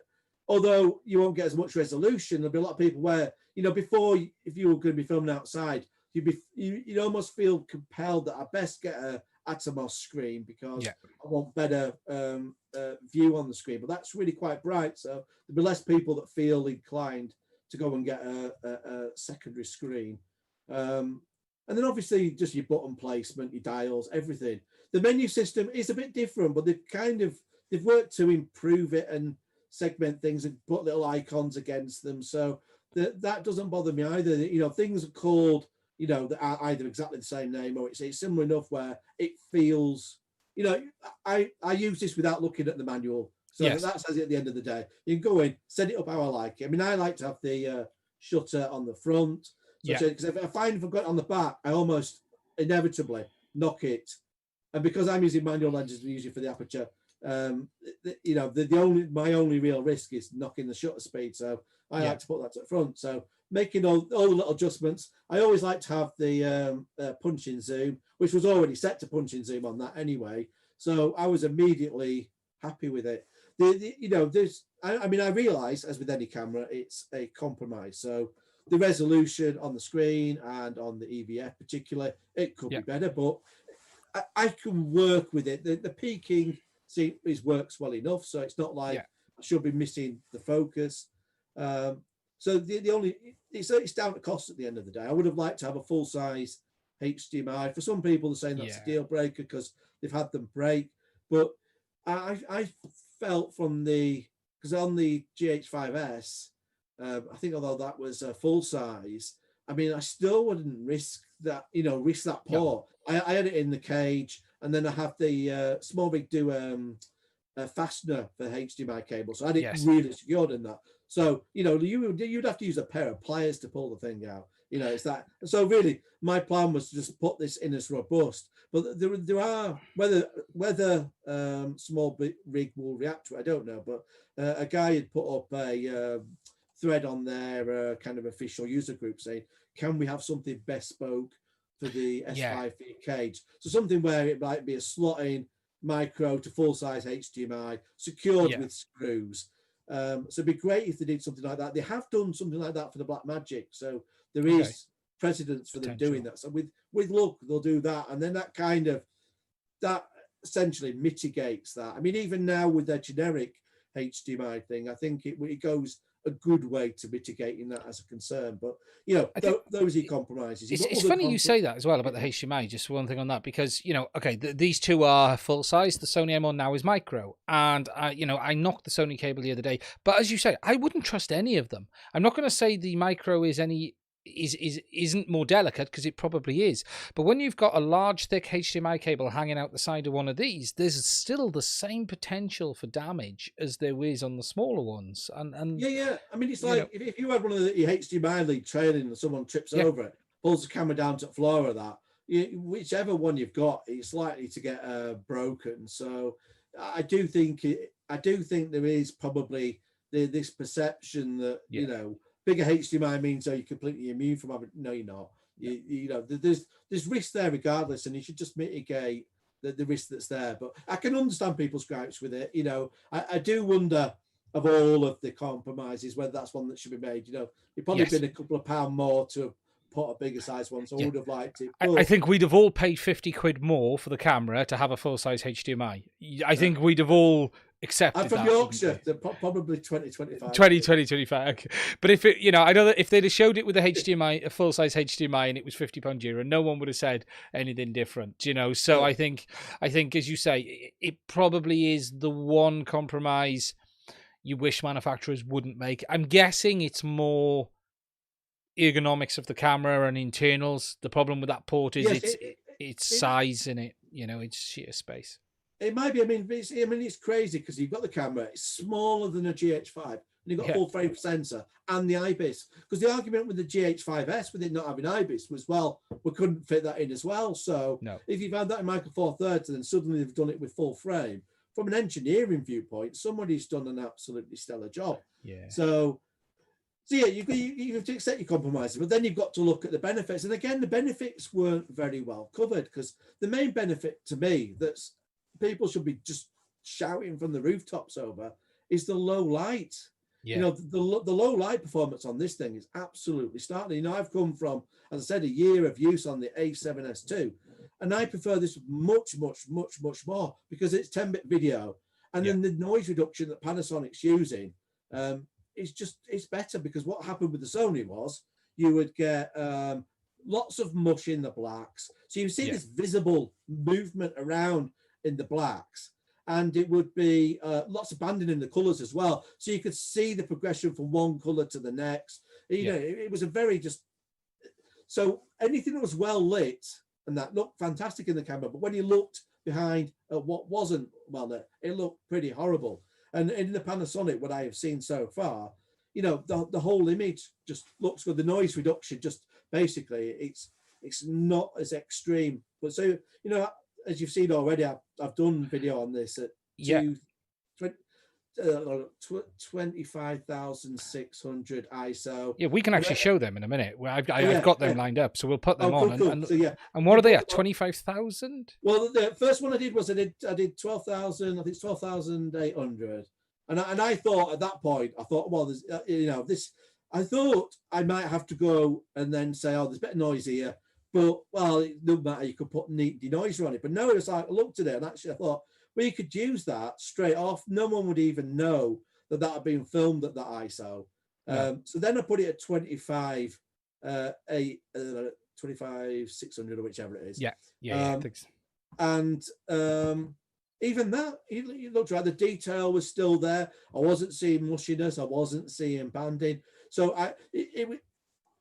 although you won't get as much resolution, there'll be a lot of people where before, if you were going to be filming outside, you'd almost feel compelled that I best get a Atomos screen because I want better view on the screen. But that's really quite bright, so there'll be less people that feel inclined to go and get a secondary screen. And then obviously just your button placement, your dials, everything. The menu system is a bit different, but they've worked to improve it and segment things and put little icons against them. So that doesn't bother me either. Things are called, that are either exactly the same name or it's similar enough where it feels, I use this without looking at the manual. So that says it at the end of the day. You can go in, set it up how I like it. I like to have the shutter on the front. Because if I've got it on the back, I almost inevitably knock it. And because I'm using manual lenses usually for the aperture, my only real risk is knocking the shutter speed. So I like to put that to the front. So making all the little adjustments. I always like to have the punch-in zoom, which was already set to punch-in zoom on that anyway. So I was immediately happy with it. I realise, as with any camera, it's a compromise. So the resolution on the screen and on the EVF particularly, it could be better, but I can work with it. The peaking works well enough, so it's not like I should be missing the focus. So it's down to cost at the end of the day. I would have liked to have a full size HDMI. For some people, they're saying that's a deal breaker because they've had them break. But I felt because on the GH5S, I think although that was a full size, I still wouldn't risk that port. I had it in the cage, and then I have the Small Rig do a fastener for HDMI cable, so I had it really secured in that. So you'd have to use a pair of pliers to pull the thing out. It's that. So really, my plan was to just put this in as robust. But there are whether Small Rig will react to it, I don't know. But a guy had put up a thread on their kind of official user group saying, can we have something bespoke for the S5 cage? So something where it might be a slot-in micro to full-size HDMI secured with screws. So it'd be great if they did something like that. They have done something like that for the Blackmagic, so there is precedence for them doing that. So with luck, they'll do that, and then that essentially mitigates that. Even now with their generic HDMI thing, I think it goes a good way to mitigating that as a concern. But those compromises. It's funny you say that as well about the HDMI. Just one thing on that, because these two are full size. The Sony I'm on now is micro, and I knocked the Sony cable the other day. But as you say, I wouldn't trust any of them. I'm not going to say the micro isn't more delicate, because it probably is, but when you've got a large thick HDMI cable hanging out the side of one of these, there's still the same potential for damage as there is on the smaller ones. And it's like if you had one of the HDMI lead trailing and someone trips over it, pulls the camera down to the floor of that, whichever one you've got, it's likely to get broken. So I do think there is probably this perception that bigger HDMI means you're completely immune from having. No, you're not. There's risk there regardless, and you should just mitigate the risk that's there. But I can understand people's gripes with it. I do wonder, of all of the compromises, whether that's one that should be made. It'd probably been a couple of pound more to put a bigger size one, so I would have liked it. I think we'd have all paid 50 quid more for the camera to have a full-size HDMI. I think we'd have all accepted I'm from that. Yorkshire, probably 2025. 2025. But if it, I know that if they'd have showed it with a HDMI, a full-size HDMI, and it was £50 dearer, no one would have said anything different, So I think, as you say, it probably is the one compromise you wish manufacturers wouldn't make. I'm guessing it's more ergonomics of the camera and internals. The problem with that port is its size in it. It's sheer space. It might be. I mean, it's crazy because you've got the camera. It's smaller than a GH5, and you've got a full frame sensor and the IBIS. Because the argument with the GH5S, with it not having IBIS, was we couldn't fit that in as well. So if you've had that in Micro Four Thirds, and then suddenly they've done it with full frame, from an engineering viewpoint, somebody's done an absolutely stellar job. Yeah. So yeah, you have to accept your compromises, but then you've got to look at the benefits. And again, the benefits weren't very well covered, because the main benefit to me that's people should be just shouting from the rooftops over is the low light. Yeah. The low light performance on this thing is absolutely startling. I've come from, as I said, a year of use on the A7S2, and I prefer this much, much, much, much more because it's 10-bit video, and then the noise reduction that Panasonic's using, it's better, because what happened with the Sony was you would get lots of mush in the blacks, so you see this visible movement around in the blacks, and it would be lots of banding in the colors as well, so you could see the progression from one color to the next. It was a very so anything that was well lit and that looked fantastic in the camera, but when you looked behind at what wasn't well lit, it looked pretty horrible. And in the Panasonic, what I have seen so far, the whole image just looks good. The noise reduction, just basically, it's not as extreme. But so, as you've seen already, I've done video on this at 25,600 ISO. Yeah, we can actually show them in a minute. I've got them lined up, so we'll put them on. Cool. And what are they at? 25,000? Well, the first one I did was I did 12,000. I think it's 12,800. And I thought at that point, well, there's this. I thought I might have to go and then say, there's a bit of noise here. But, well, it doesn't matter. You could put neat denoiser on it. But no, it was like, I looked at it and actually I thought, well, you could use that straight off. No one would even know that had been filmed at that ISO. So then I put it at 25,600 or whichever it is. And even that, it looked right. The detail was still there. I wasn't seeing mushiness. I wasn't seeing banding. So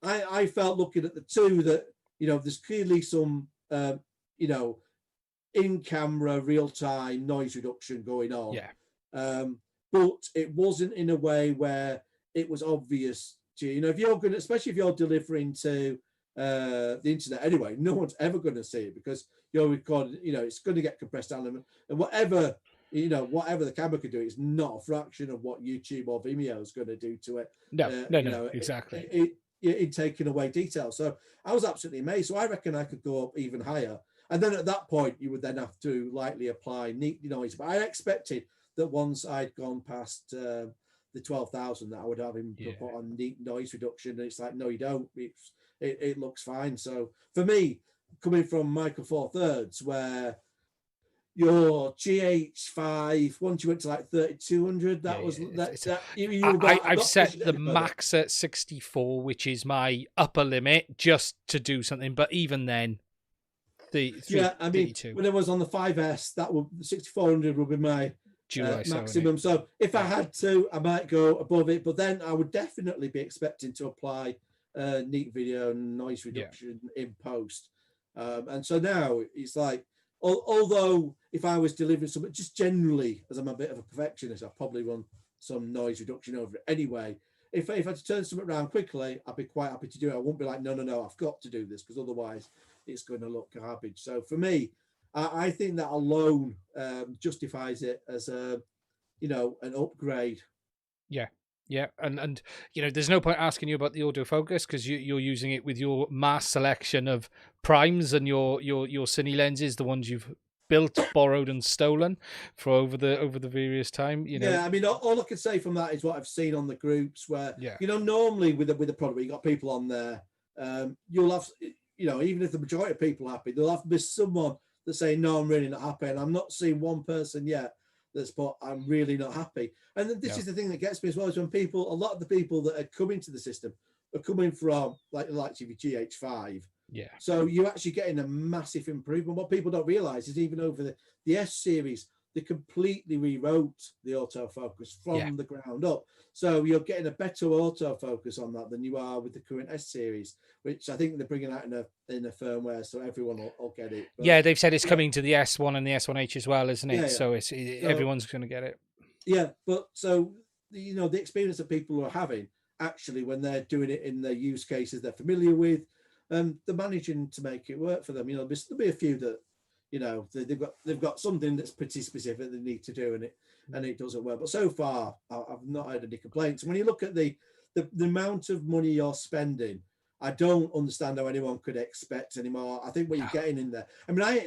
I felt looking at the two that, there's clearly some, in-camera, real-time noise reduction going on. But it wasn't in a way where it was obvious to if you're going to, especially if you're delivering to the internet anyway, no one's ever going to see it because you're recording, it's going to get compressed down, and whatever the camera can do, it's not a fraction of what YouTube or Vimeo is going to do to it. No, exactly. In taking away detail. So I was absolutely amazed. So I reckon I could go up even higher. And then at that point, you would then have to lightly apply neat noise. But I expected that once I'd gone past the 12,000, that I would have him put on neat noise reduction. And it's like, no, you don't. It looks fine. So for me, coming from Micro Four Thirds, where your GH5, once you went to like 3,200, I've set the max at 64, which is my upper limit, just to do something. But even then, when it was on the 5S, that would 6,400 would be my maximum. So if I had to, I might go above it, but then I would definitely be expecting to apply neat video and noise reduction in post. And so now it's like, although if I was delivering something, just generally, as I'm a bit of a perfectionist, I'll probably run some noise reduction over it anyway. If I had to turn something around quickly, I'd be quite happy to do it. I won't be like, no, I've got to do this, because otherwise it's going to look garbage. So for me, I think that alone justifies it as an upgrade. Yeah, and there's no point asking you about the autofocus, because you're using it with your mass selection of primes and your cine lenses, the ones you've built, borrowed, and stolen for over the various time. Yeah, I mean, all I can say from that is what I've seen on the groups where normally with the product, you got people on there you'll have, even if the majority of people are happy, there'll have to be someone that's saying, no, I'm really not happy. And I'm not seeing one person yet that's put, I'm really not happy. And then this is the thing that gets me as well, is when a lot of the people that are coming to the system are coming from like the likes of your GH5. Yeah. So you're actually getting a massive improvement. What people don't realize is even over the S series, they completely rewrote the autofocus from the ground up. So you're getting a better autofocus on that than you are with the current S series, which I think they're bringing out in a firmware, so everyone will get it. But, they've said it's coming to the S1 and the S1H as well, isn't it? So everyone's going to get it. Yeah, but so the experience that people are having actually when they're doing it in their use cases they're familiar with, they're managing to make it work for them. There'll be a few that they've got something that's pretty specific they need to do, and it doesn't work. But so far, I've not heard any complaints. And when you look at the amount of money you're spending, I don't understand how anyone could expect anymore. I think what you're getting in there. I mean, I'd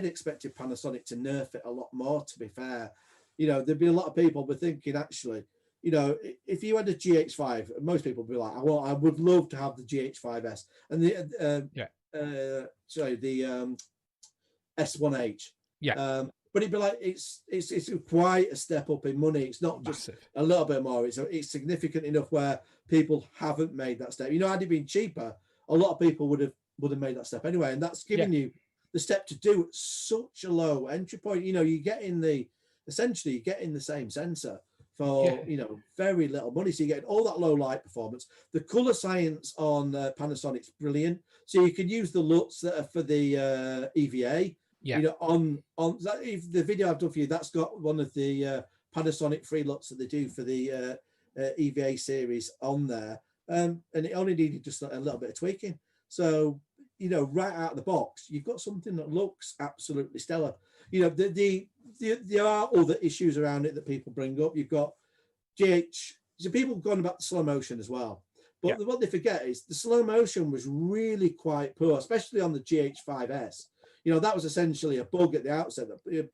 expected Panasonic to nerf it a lot more. To be fair, there'd be a lot of people be thinking actually, if you had a GH5, most people would be like, I would love to have the GH5S and the S1H. Yeah. But it'd be like it's quite a step up in money. It's not just a little bit more. It's significant enough where people haven't made that step. Had it been cheaper, a lot of people would have made that step anyway. And that's giving you the step to do at such a low entry point. You're getting the same sensor for very little money. So you're getting all that low light performance. The color science on Panasonic's brilliant. So you can use the LUTs that are for the EVA. On that, if the video I've done for you, that's got one of the Panasonic free LUTs that they do for the EVA series on there, and it only needed just a little bit of tweaking. So right out of the box, you've got something that looks absolutely stellar. There are other issues around it that people bring up. You've got so people have gone about the slow motion as well. But what they forget is the slow motion was really quite poor, especially on the GH5S. That was essentially a bug at the outset that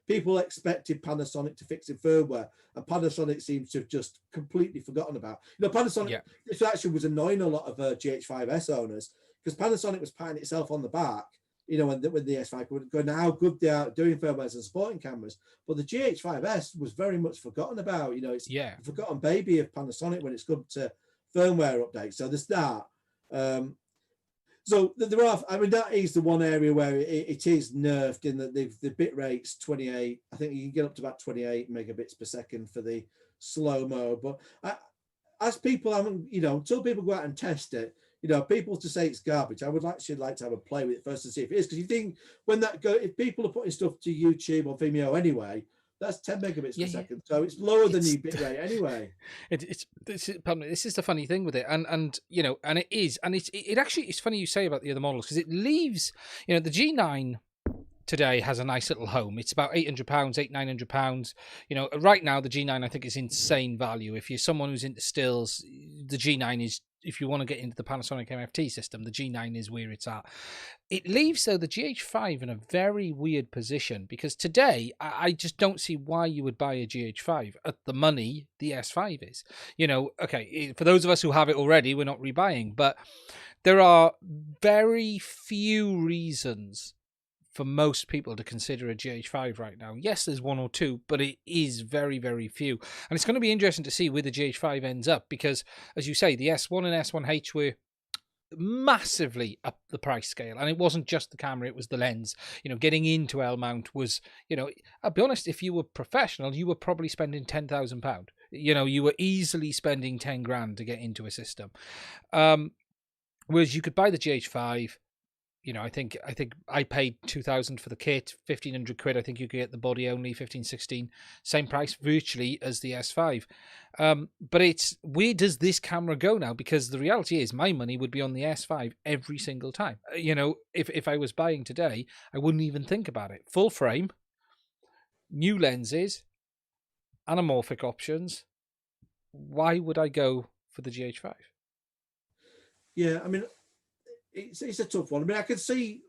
people expected Panasonic to fix in firmware, and Panasonic seems to have just completely forgotten about. Panasonic, this actually was annoying a lot of GH5S owners because Panasonic was patting itself on the back, when the S5 would go, how good they are doing firmwares and supporting cameras. But the GH5S was very much forgotten about. It's a forgotten baby of Panasonic when it's come to firmware updates. So there's that. So there are, that is the one area where it is nerfed in that the bit rate's 28. I think you can get up to about 28 megabits per second for the slow-mo. But as people haven't, until people go out and test it, people to say it's garbage, I would actually like to have a play with it first to see if it is. Because you think if people are putting stuff to YouTube or Vimeo anyway, that's 10 megabits per second, so it's lower than your bit rate anyway. This is the funny thing with it, and it actually, it's funny you say about the other models because it leaves, the G9 today has a nice little home. It's about £900. Right now the G9 I think is insane value. If you're someone who's into stills, the G9 is. If you want to get into the Panasonic MFT system, the G9 is where it's at. It leaves, though, the GH5 in a very weird position because today I just don't see why you would buy a GH5 at the money the S5 is. Okay, for those of us who have it already, we're not rebuying, but there are very few reasons for most people to consider a GH5 right now. Yes, there's one or two, but it is very, very few. And it's going to be interesting to see where the GH5 ends up because, as you say, the S1 and S1H were massively up the price scale. And it wasn't just the camera, it was the lens. Getting into L-mount was, I'll be honest, if you were professional, you were probably spending £10,000. You were easily spending 10 grand to get into a system. Whereas you could buy the GH5, I think I paid 2,000 for the kit, 1,500 quid. I think you could get the body only, 15, 16, same price virtually as the S5. But it's, where does this camera go now? Because the reality is my money would be on the S5 every single time. If I was buying today, I wouldn't even think about it. Full frame, new lenses, anamorphic options. Why would I go for the GH5? Yeah, it's a tough one. I can see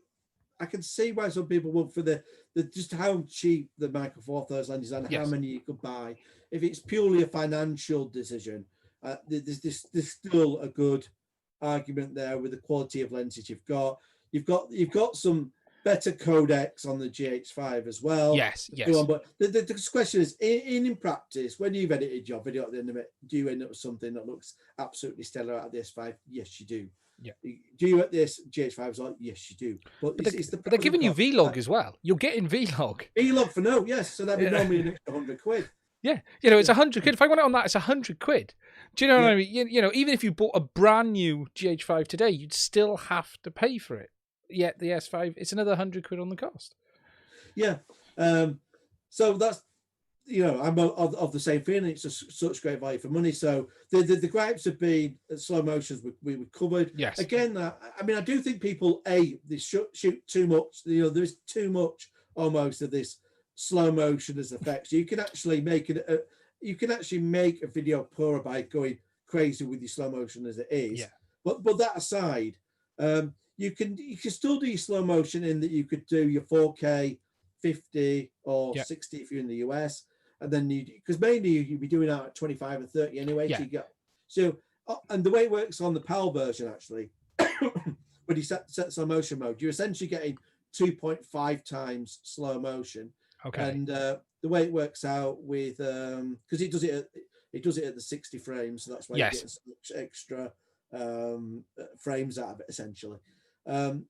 why some people would for the just how cheap the Micro Four Thirds lenses and how many you could buy. If it's purely a financial decision, there's still a good argument there with the quality of lenses you've got. You've got some better codecs on the GH5 as well. Yes. But the question is, in practice, when you've edited your video at the end of it, do you end up with something that looks absolutely stellar out of the S5? Yes, you do. Yeah. Do you at this GH5 as well? Yes, you do. But they're giving you Vlog as well. You're getting Vlog. Vlog for no, yes. So that'd be normally an extra £100. Yeah, it's 100 quid. If I want it on that, it's 100 quid. Do you know what I mean? Even if you bought a brand new GH5 today, you'd still have to pay for it. Yet the S5, it's another 100 quid on the cost. Yeah. So that's, I'm of the same feeling. It's just such great value for money. So the gripes have been slow motions we covered. Yes. Again, I do think people they shoot too much. There's too much almost of this slow motion as effects. You can actually make it. You can actually make a video poorer by going crazy with your slow motion as it is. Yeah. But that aside, you can still do your slow motion in that you could do your 4K 50 or 60 if you're in the US. And then because mainly you'd be doing that at 25 and 30 anyway. Yeah. And the way it works on the PAL version, actually, when you set slow motion mode, you're essentially getting 2.5 times slow motion. Okay. And the way it works out with because it does it at the 60 frames, so that's why you get so much extra frames out of it essentially. And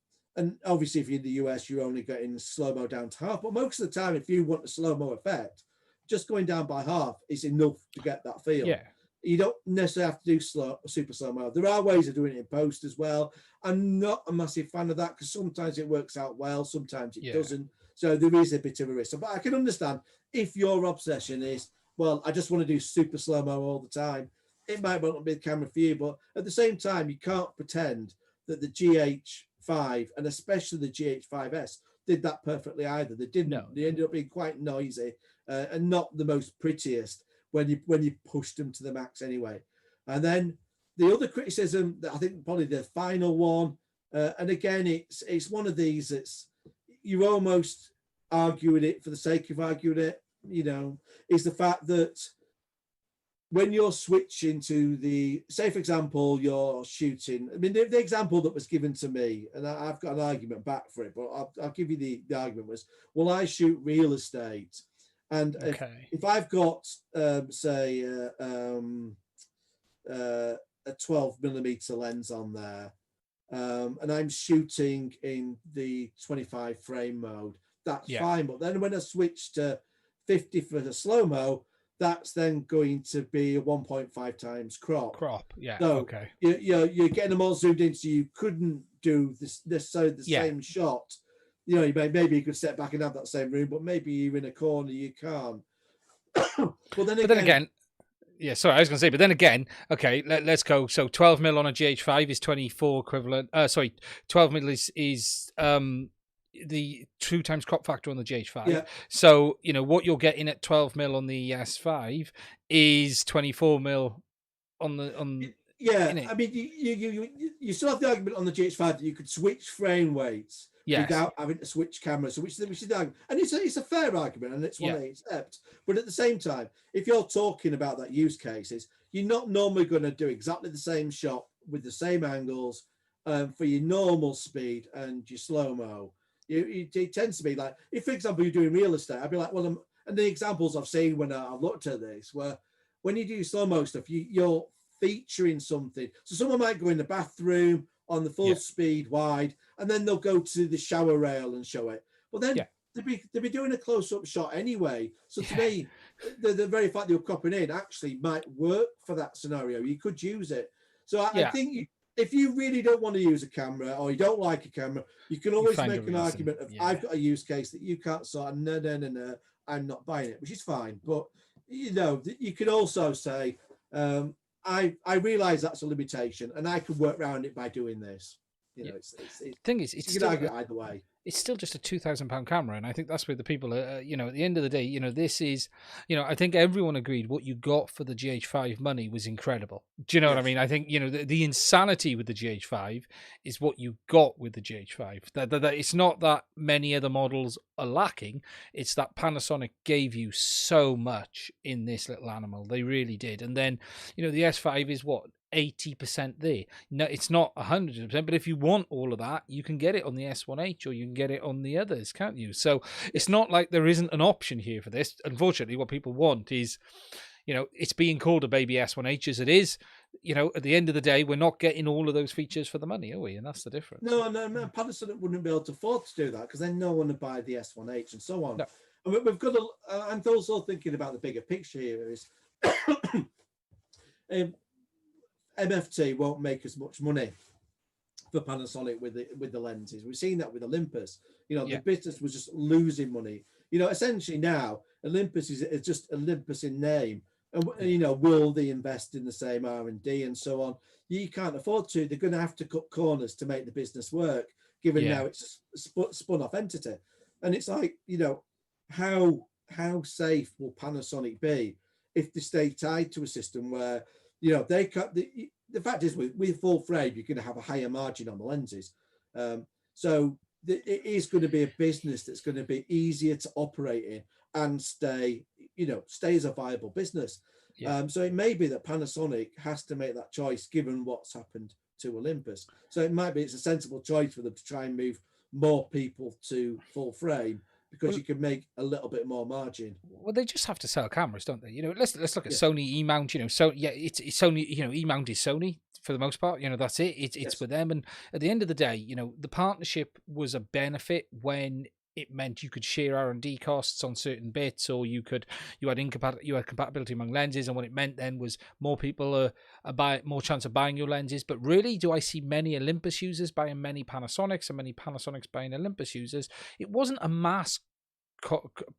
obviously, if you're in the US, you're only getting slow-mo down to half. But most of the time, if you want a slow-mo effect, just going down by half is enough to get that feel. Yeah. You don't necessarily have to do super slow-mo. There are ways of doing it in post as well. I'm not a massive fan of that because sometimes it works out well, sometimes it doesn't. So there is a bit of a risk. But I can understand if your obsession is, well, I just want to do super slow-mo all the time, it might not be the camera for you. But at the same time, you can't pretend that the GH5 and especially the GH5S did that perfectly either. They didn't. No. They ended up being quite noisy and not the most prettiest when you pushed them to the max anyway. And then the other criticism that I think probably the final one, and again it's one of these that's you almost arguing it for the sake of arguing it, is the fact that when you're switching to say, for example, you're shooting, the example that was given to me, and I've got an argument back for it, but I'll give you the argument was, well, I shoot real estate. And if I've got, say, a 12mm lens on there, and I'm shooting in the 25 frame mode, that's fine. But then when I switch to 50 for the slow-mo, that's then going to be a 1.5 times crop. So you're getting them all zoomed in, so you couldn't do the same shot. Maybe you could step back and have that same room, but maybe you're in a corner, you can't. But then again, sorry, I was going to say, but then again, okay, let's go. So 12mm on a GH5 is 24 equivalent. 12mm is the 2 times crop factor on the GH5. Yeah. So, what you're getting at 12mm on the S5 is 24mm on the... You still have the argument on the GH5 that you could switch frame weights without having to switch cameras. So which is the argument. And it's a fair argument, and it's one I accept. But at the same time, if you're talking about that use cases, you're not normally going to do exactly the same shot with the same angles for your normal speed and your slow-mo. It tends to be like, if, for example, you're doing real estate, I'd be like, well, and the examples I've seen when I've looked at this, where when you do slow-mo stuff, you're featuring something. So someone might go in the bathroom on the full speed wide, and then they'll go to the shower rail and show it. But then they'll be doing a close-up shot anyway. So to me, the very fact that you're cropping in actually might work for that scenario. You could use it. So I think if you really don't want to use a camera or you don't like a camera, you can always make an argument of, I've got a use case that you can't sort of, no, I'm not buying it, which is fine. But, you can also say, I realize that's a limitation and I can work around it by doing this. The thing is, it's you can argue either way. It's still just a £2,000 camera, and I think that's where the people are. At the end of the day, this is, I think everyone agreed what you got for the GH5 money was incredible. Do you know what I mean? I think the insanity with the GH5 is what you got with the GH5. That it's not that many other models are lacking. It's that Panasonic gave you so much in this little animal. They really did. And then the S5 is what 80% there. No, it's not 100%, but if you want all of that, you can get it on the S1H or you can get it on the others, can't you? So it's not like there isn't an option here for this. Unfortunately, what people want is, it's being called a baby S1H as it is. At the end of the day, we're not getting all of those features for the money, are we? And that's the difference. No, Panasonic wouldn't be able to afford to do that because then no one would buy the S1H and so on. No. And we've got I'm also thinking about the bigger picture here is MFT won't make as much money for Panasonic with the lenses. We've seen that with Olympus. The business was just losing money. Essentially now Olympus is just Olympus in name, and will they invest in the same R&D and so on? You can't afford to. They're going to have to cut corners to make the business work, given now it's a spun off entity. And it's like, how safe will Panasonic be if they stay tied to a system where they cut the fact is with full frame you're going to have a higher margin on the lenses, so it is going to be a business that's going to be easier to operate in and stay as a viable business. So it may be that Panasonic has to make that choice given what's happened to Olympus. So it's a sensible choice for them to try and move more people to full frame, because you can make a little bit more margin. Well, they just have to sell cameras, don't they? Let's look at Sony E-mount. So it's Sony. E-mount is Sony for the most part. That's it. It's with them. And at the end of the day, the partnership was a benefit when it meant you could share R&D costs on certain bits, or you had compatibility among lenses. And what it meant then was more people more chance of buying your lenses. But really, do I see many Olympus users buying many Panasonics and many Panasonics buying Olympus users? It wasn't a mass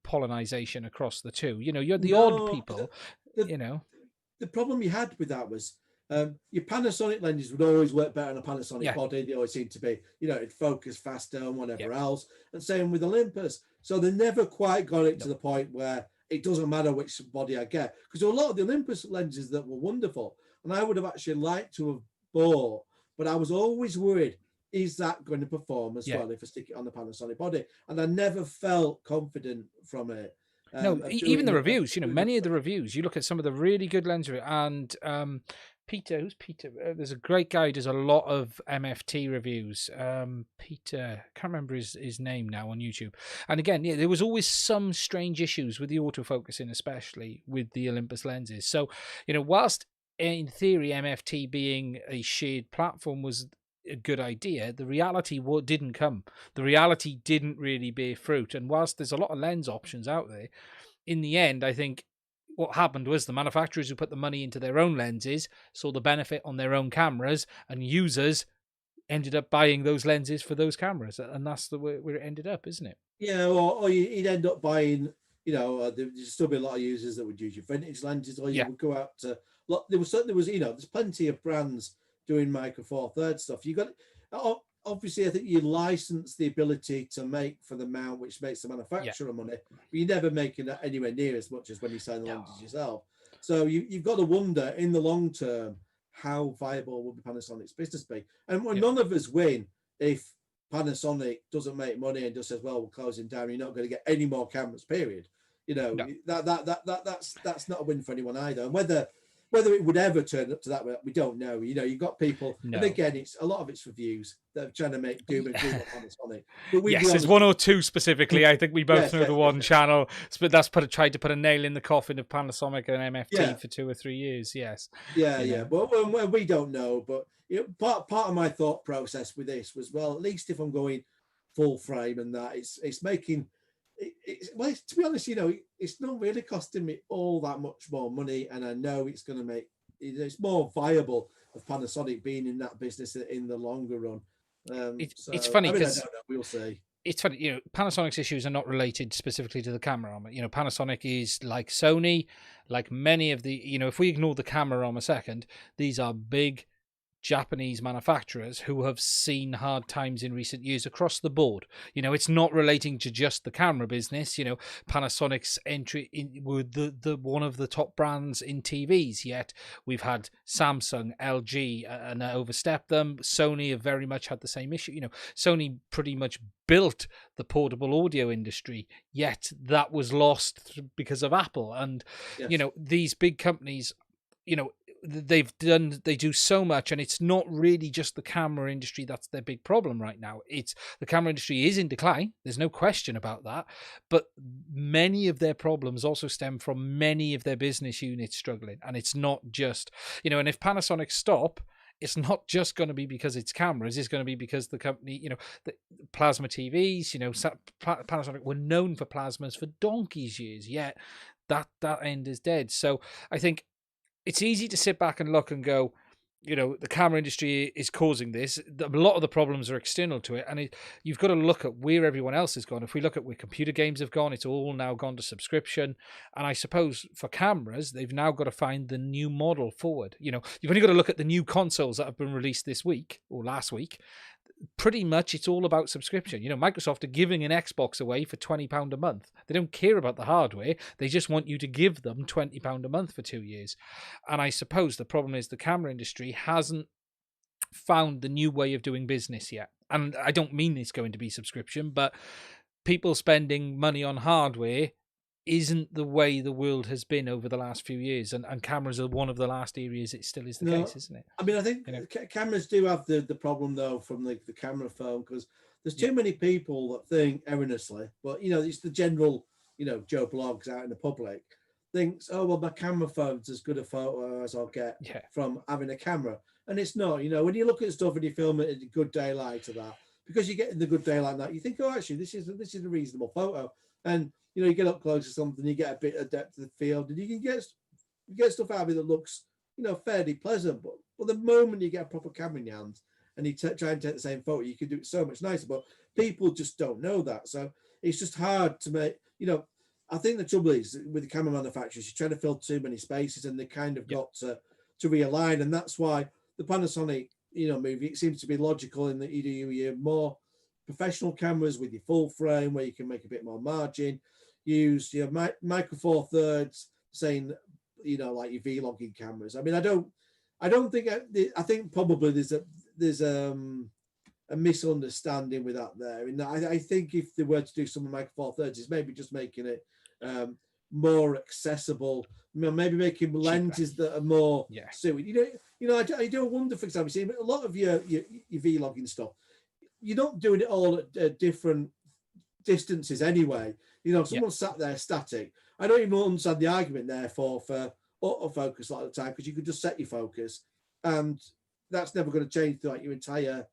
pollinization across the two. You had the odd people. The problem you had with that was your Panasonic lenses would always work better on a Panasonic body. They always seem to be, it'd focus faster and whatever else. And same with Olympus. So they never quite got it to the point where it doesn't matter which body I get. Because a lot of the Olympus lenses that were wonderful, and I would have actually liked to have bought, but I was always worried, is that going to perform as well if I stick it on the Panasonic body? And I never felt confident from it. No, even the reviews, many of the reviews, you look at some of the really good lens reviews, and Peter? There's a great guy who does a lot of MFT reviews. Peter, can't remember his name now on YouTube. And again, there was always some strange issues with the autofocusing, especially with the Olympus lenses. So, whilst in theory MFT being a shared platform was a good idea, the reality didn't come. The reality didn't really bear fruit. And whilst there's a lot of lens options out there, in the end, I think what happened was the manufacturers who put the money into their own lenses saw the benefit on their own cameras, and users ended up buying those lenses for those cameras. And that's the way where it ended up, isn't it? Yeah, or you'd end up buying, there'd still be a lot of users that would use your vintage lenses, or you would go out to, there's plenty of brands doing micro four thirds stuff. You got, obviously, I think you license the ability to make for the mount, which makes the manufacturer money, but you're never making that anywhere near as much as when you sell the lenses yourself. So you've got to wonder in the long term, how viable will the Panasonic's business be? And none of us win if Panasonic doesn't make money and just says, well, we're closing down, you're not going to get any more cameras, period. That's not a win for anyone either. And whether it would ever turn up to that, we don't know. You've got people, and again, it's a lot of it's reviews that are trying to make doom and gloom on Panasonic. But there's one or two specifically. I think we both know the one channel, but that's tried to put a nail in the coffin of Panasonic and MFT for 2 or 3 years. Yes. Yeah. Well, we don't know, but part of my thought process with this was, well, at least if I'm going full frame and that, it's making. Well, to be honest, it's not really costing me all that much more money, and I know it's going to make it's more viable of Panasonic being in that business in the longer run. It's funny because we'll see. It's funny, Panasonic's issues are not related specifically to the camera armor. Panasonic is like Sony, like many of the, if we ignore the camera armor second, these are big Japanese manufacturers who have seen hard times in recent years across the board. It's not relating to just the camera business. Panasonic's entry in with the one of the top brands in TVs, yet we've had Samsung, LG, and overstepped them. Sony have very much had the same issue. Sony pretty much built the portable audio industry, yet that was lost because of Apple. And these big companies, they do so much, and it's not really just the camera industry that's their big problem right now. It's the camera industry is in decline. There's no question about that. But many of their problems also stem from many of their business units struggling. And it's not just, and if Panasonic stop, it's not just going to be because it's cameras. It's going to be because the company, the plasma TVs, Panasonic were known for plasmas for donkey's years, yet that end is dead. So I think it's easy to sit back and look and go, the camera industry is causing this. A lot of the problems are external to it. And you've got to look at where everyone else has gone. If we look at where computer games have gone, it's all now gone to subscription. And I suppose for cameras, they've now got to find the new model forward. You've only got to look at the new consoles that have been released this week or last week. Pretty much it's all about subscription. Microsoft are giving an Xbox away for £20 a month. They don't care about the hardware. They just want you to give them £20 a month for 2 years. And I suppose the problem is the camera industry hasn't found the new way of doing business yet. And I don't mean it's going to be subscription, but people spending money on hardware isn't the way the world has been over the last few years, and cameras are one of the last areas it still is the case, isn't it? I mean, I think cameras do have the problem though from the camera phone, because there's too many people that think erroneously, but it's the general Joe Blogs out in the public thinks, oh well, my camera phone's as good a photo as I'll get from having a camera, and it's not. When you look at stuff and you film it in good daylight to that, because you get in the good daylight that you think, oh actually this is a reasonable photo, and you get up close to something, you get a bit of depth of the field, and you can get stuff out of it that looks, fairly pleasant. But the moment you get a proper camera in your hands and you try and take the same photo, you can do it so much nicer. But people just don't know that, so it's just hard to make. I think the trouble is with the camera manufacturers, you're trying to fill too many spaces, and they kind of got to realign, and that's why the Panasonic, movie, it seems to be logical in that you do your more professional cameras with your full frame where you can make a bit more margin. Use your micro four thirds, saying like your vlogging cameras. I mean, I don't think I think probably there's a misunderstanding with that there. And I think if they were to do some micro four thirds, it's maybe just making it more accessible. Maybe making lenses that are more suited. I do wonder, for example, see a lot of your vlogging stuff, you're not doing it all at different distances anyway. Someone sat there static. I don't even understand the argument there for autofocus a lot of the time, because you could just set your focus, and that's never going to change like your entire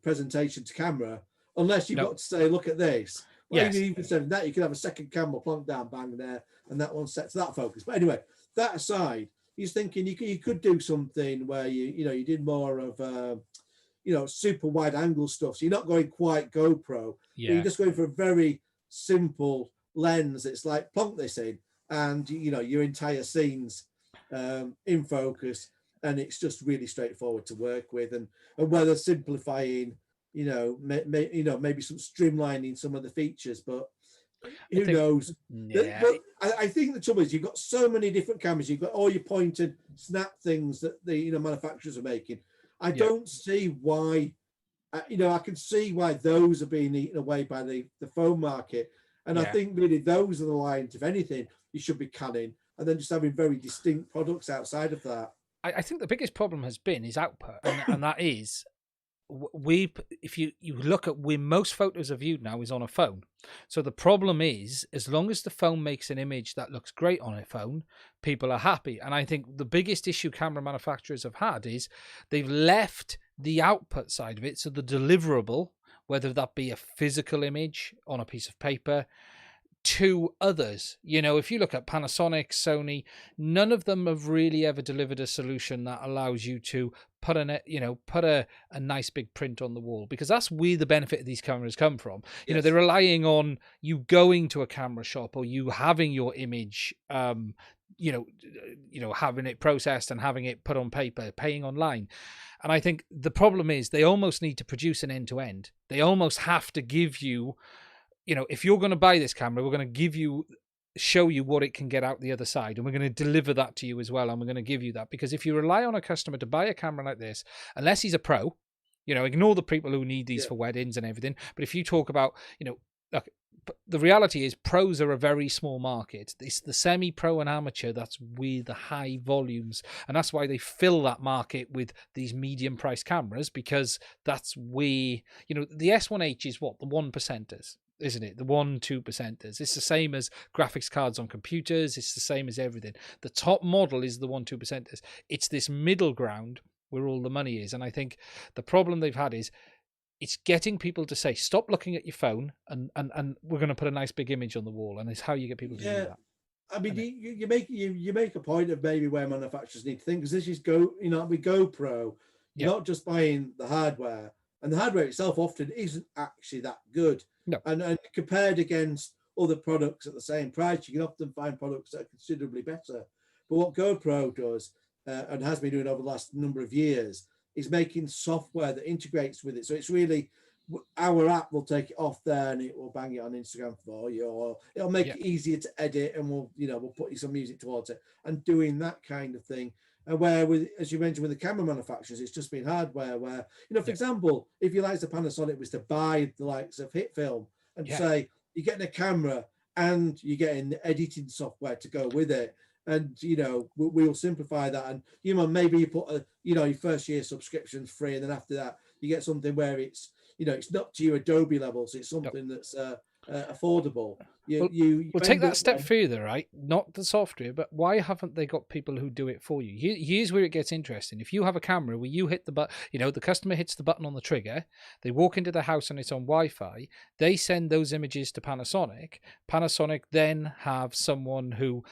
presentation to camera, unless you've got to say, look at this. Well, even saying that, you could have a second camera plonked down, bang there, and that one sets that focus. But anyway, that aside, he's thinking you could do something where you did more of super wide angle stuff. So you're not going quite GoPro. You're just going for a very simple lens. It's like plonk this in, and your entire scene's in focus, and it's just really straightforward to work with, and whether simplifying, maybe some streamlining some of the features, but who knows? But I think the trouble is you've got so many different cameras. You've got all your point and snap things that the manufacturers are making. I don't see why. I can see why those are being eaten away by the phone market, and I think really those are the lines. If anything, you should be canning, and then just having very distinct products outside of that. I think the biggest problem has been is output, and that is if you look at where most photos are viewed now is on a phone. So the problem is, as long as the phone makes an image that looks great on a phone, people are happy. And I think the biggest issue camera manufacturers have had is they've left the output side of it, so the deliverable, whether that be a physical image on a piece of paper, to others. If you look at Panasonic, Sony, none of them have really ever delivered a solution that allows you to put a nice big print on the wall, because that's where the benefit of these cameras come from. They're relying on you going to a camera shop, or you having your image having it processed and having it put on paper, paying online. And I think the problem is they almost need to produce an end-to-end. They almost have to give you, if you're going to buy this camera, we're going to show you what it can get out the other side, and we're going to deliver that to you as well, and we're going to give you that. Because if you rely on a customer to buy a camera like this, unless he's a pro, ignore the people who need these for weddings and everything, but if you talk about, the reality is pros are a very small market. It's the semi-pro and amateur that's with the high volumes, and that's why they fill that market with these medium price cameras, because that's where, you know, the S1H is what, the 1%ers, isn't it? The 1-2%ers. It's the same as graphics cards on computers. It's the same as everything. The top model is the 1-2%ers. It's this middle ground where all the money is. And I think the problem they've had is it's getting people to say, stop looking at your phone and we're going to put a nice big image on the wall. And it's how you get people to do that. I mean, you make a point of maybe where manufacturers need to think, because this is with GoPro, you're not just buying the hardware, and the hardware itself often isn't actually that good. No. And compared against other products at the same price, you can often find products that are considerably better. But what GoPro does, and has been doing over the last number of years, is making software that integrates with it. So it's really, our app will take it off there and it will bang it on Instagram for you, or it'll make it easier to edit, and we'll put you some music towards it, and doing that kind of thing. And where, with, as you mentioned, with the camera manufacturers, it's just been hardware where, for example, if you like the Panasonic was to buy the likes of Hit Film and say you're getting a camera and you're getting the editing software to go with it. And, we'll simplify that. And, maybe you put your first year subscription's free. And then after that, you get something where it's, it's not to your Adobe levels. It's something that's affordable. We'll take that step further, right? Not the software, but why haven't they got people who do it for you? Here's where it gets interesting. If you have a camera where you hit the button, the customer hits the button on the trigger, they walk into the house and it's on Wi-Fi, they send those images to Panasonic. Panasonic then have someone who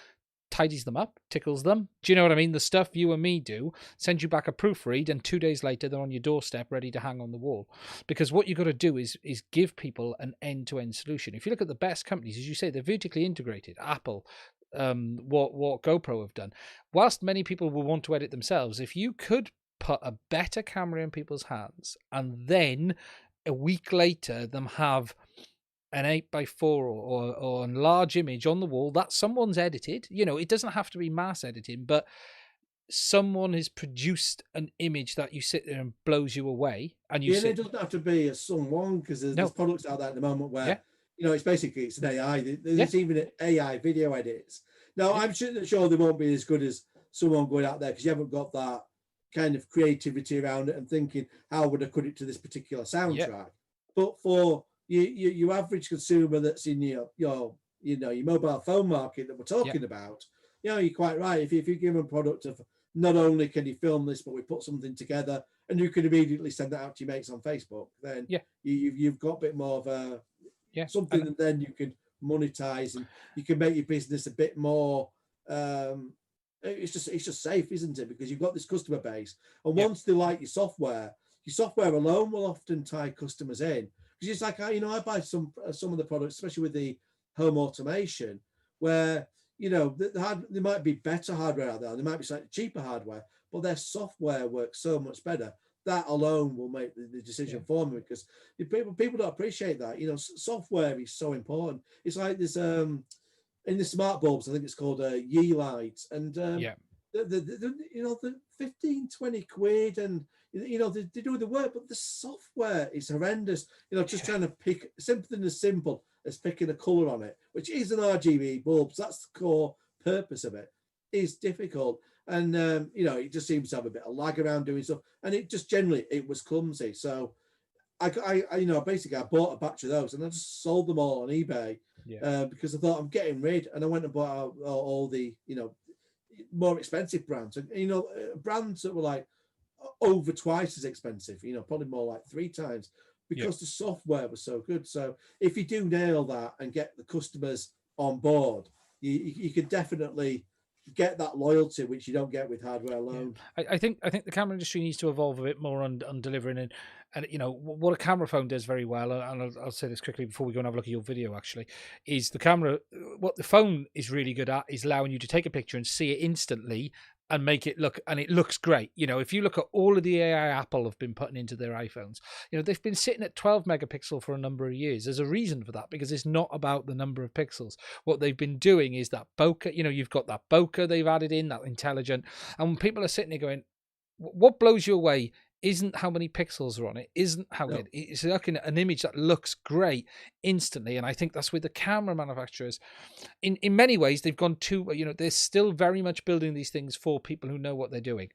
tidies them up, tickles them. Do you know what I mean? The stuff you and me do, send you back a proofread, and 2 days later they're on your doorstep ready to hang on the wall. Because what you've got to do is give people an end-to-end solution. If you look at the best companies, as you say, they're vertically integrated. Apple, what GoPro have done. Whilst many people will want to edit themselves, if you could put a better camera in people's hands and then a week later them have an 8x4 or a large image on the wall that someone's edited, it doesn't have to be mass editing, but someone has produced an image that you sit there and blows you away. And it doesn't have to be a someone, because there's products out there at the moment where it's an AI. There's even AI video edits. Now I'm sure they won't be as good as someone going out there, because you haven't got that kind of creativity around it and thinking, how would I cut it to this particular soundtrack? But for your average consumer that's in your mobile phone market that we're talking about, you're quite right. If you give them a product of, not only can you film this, but we put something together and you can immediately send that out to your mates on Facebook, then you've got a bit more of a something, and then you can monetize and you can make your business a bit more. It's just safe, isn't it? Because you've got this customer base, and once they like your software alone will often tie customers in. Because it's like, I buy some of the products, especially with the home automation, where, there might be better hardware out there, there might be slightly cheaper hardware, but their software works so much better. That alone will make the decision for me, because people don't appreciate that. Software is so important. It's like this in the smart bulbs, I think it's called Ye lights, and the 15, 20 quid, and they do the work, but the software is horrendous. Just trying to pick something as simple as picking a color on it, which is an RGB bulb. So that's the core purpose of it. Is difficult, and it just seems to have a bit of lag around doing stuff, and it just generally it was clumsy. So I basically I bought a batch of those and I just sold them all on eBay because I thought I'm getting rid, and I went and bought all the more expensive brands, and brands that were like over twice as expensive, probably more like 3 times, because the software was so good. So if you do nail that and get the customers on board, you could definitely get that loyalty, which you don't get with hardware alone. I think the camera industry needs to evolve a bit more on delivering, and what a camera phone does very well, and I'll say this quickly before we go and have a look at your video, actually, is the camera. What the phone is really good at is allowing you to take a picture and see it instantly and make it look, and it looks great. If you look at all of the AI Apple have been putting into their iPhones, they've been sitting at 12 megapixel for a number of years. There's a reason for that, because it's not about the number of pixels. What they've been doing is that bokeh, you've got that bokeh they've added in, that intelligent, and when people are sitting there going, what blows you away isn't how many pixels are on it, isn't how No. it's looking at an image that looks great instantly. And I think that's with the camera manufacturers. In many ways, they've gone too, they're still very much building these things for people who know what they're doing.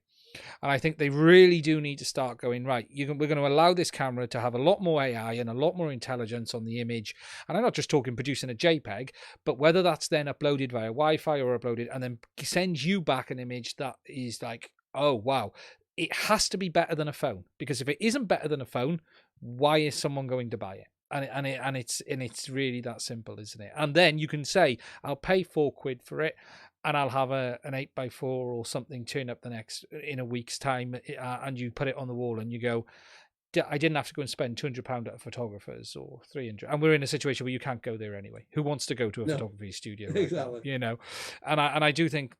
And I think they really do need to start going, right, we're going to allow this camera to have a lot more AI and a lot more intelligence on the image. And I'm not just talking producing a JPEG, but whether that's then uploaded via Wi-Fi or uploaded and then sends you back an image that is like, oh, wow. It has to be better than a phone, because if it isn't better than a phone, why is someone going to buy it? And it's really that simple, isn't it? And then you can say, I'll pay £4 for it, and I'll have an 8x4 or something turn up in a week's time, and you put it on the wall and you go, I didn't have to go and spend £200 at a photographer's or 300. And we're in a situation where you can't go there anyway. Who wants to go to a photography studio? Right Exactly. now? And I do think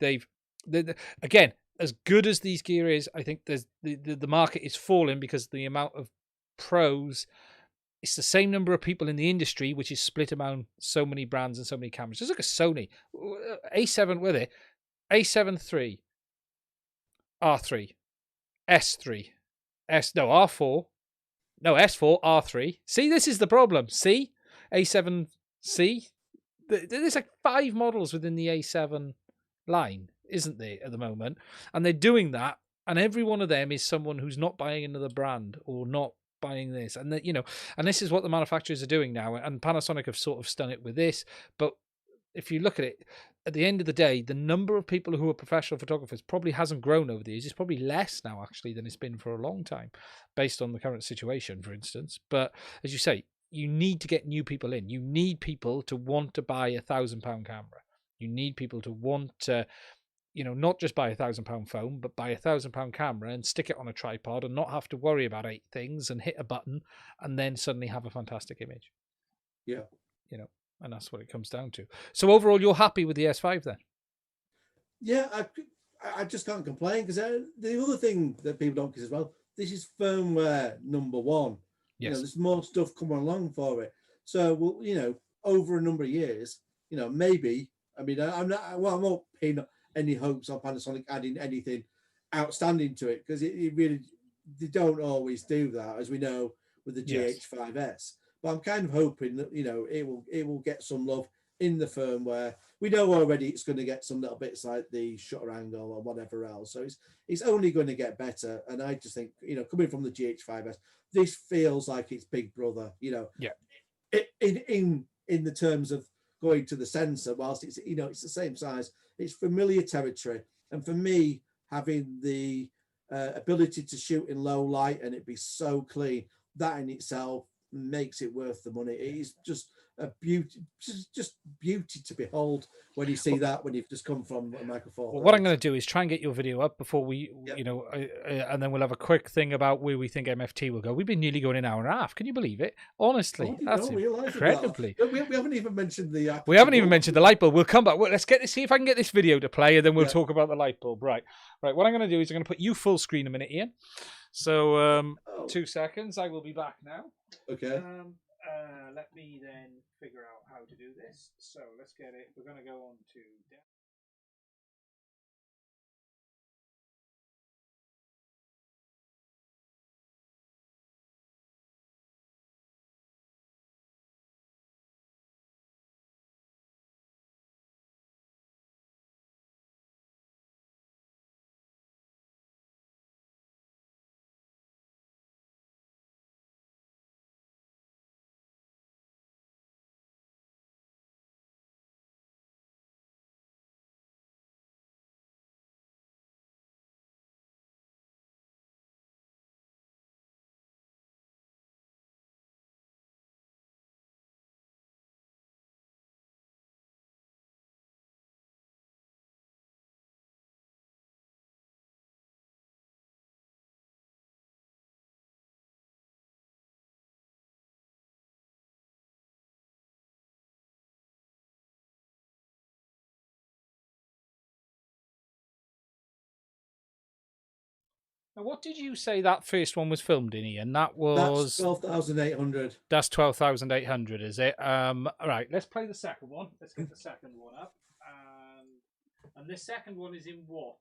again, as good as these gear is, I think there's the market is falling because the amount of pros, it's the same number of people in the industry, which is split among so many brands and so many cameras. Just look at Sony, A7 with it, A7 III, R3, S3, R4, S4, R3. See, this is the problem. See, A7C. There's like 5 models within the A7 line, isn't there, at the moment? And they're doing that, and every one of them is someone who's not buying another brand or not buying this, and and this is what the manufacturers are doing now. And Panasonic have sort of done it with this, but if you look at it, at the end of the day, the number of people who are professional photographers probably hasn't grown over the years. It's probably less now, actually, than it's been for a long time, based on the current situation, for instance. But as you say, you need to get new people in. You need people to want to buy £1,000 camera. You need people to want to, not just buy £1,000 phone, but buy £1,000 camera and stick it on a tripod and not have to worry about 8 things and hit a button and then suddenly have a fantastic image. Yeah. And that's what it comes down to. So overall, you're happy with the S5 then? Yeah, I just can't complain, because the other thing that people don't get as well, this is firmware number 1. Yes. There's more stuff coming along for it. So, well, over a number of years, maybe, I mean, I'm not pinning any hopes on Panasonic adding anything outstanding to it, because it really, they don't always do that, as we know with the GH5S. But I'm kind of hoping that it will get some love in the firmware. We know already it's going to get some little bits like the shutter angle or whatever else. So it's only going to get better. And I just think, coming from the GH5S, this feels like it's Big Brother. In the terms of going to the sensor, whilst it's it's the same size, it's familiar territory. And for me, having the ability to shoot in low light and it be so clean, that in itself makes it worth the money. It is just a beauty, just beauty to behold when you see that, when you've just come from a Micro Four. Well, what I'm going to do is try and get your video up before we, and then we'll have a quick thing about where we think MFT will go. We've been nearly going an hour and a half. Can you believe it? Honestly, that's incredibly. We haven't even mentioned the. We haven't even mentioned the light bulb. We'll come back. Well, let's see if I can get this video to play, and then we'll talk about the light bulb. Right. What I'm going to do is I'm going to put you full screen a minute, Ian. So 2 seconds. I will be back now. Okay. Let me then figure out how to do this. So let's get it. We're going to go on to. Now, what did you say that first one was filmed in, Ian? That's 12,800. That's 12,800, is it? All right, let's play the second one. Let's get the second one up. And this second one is in what?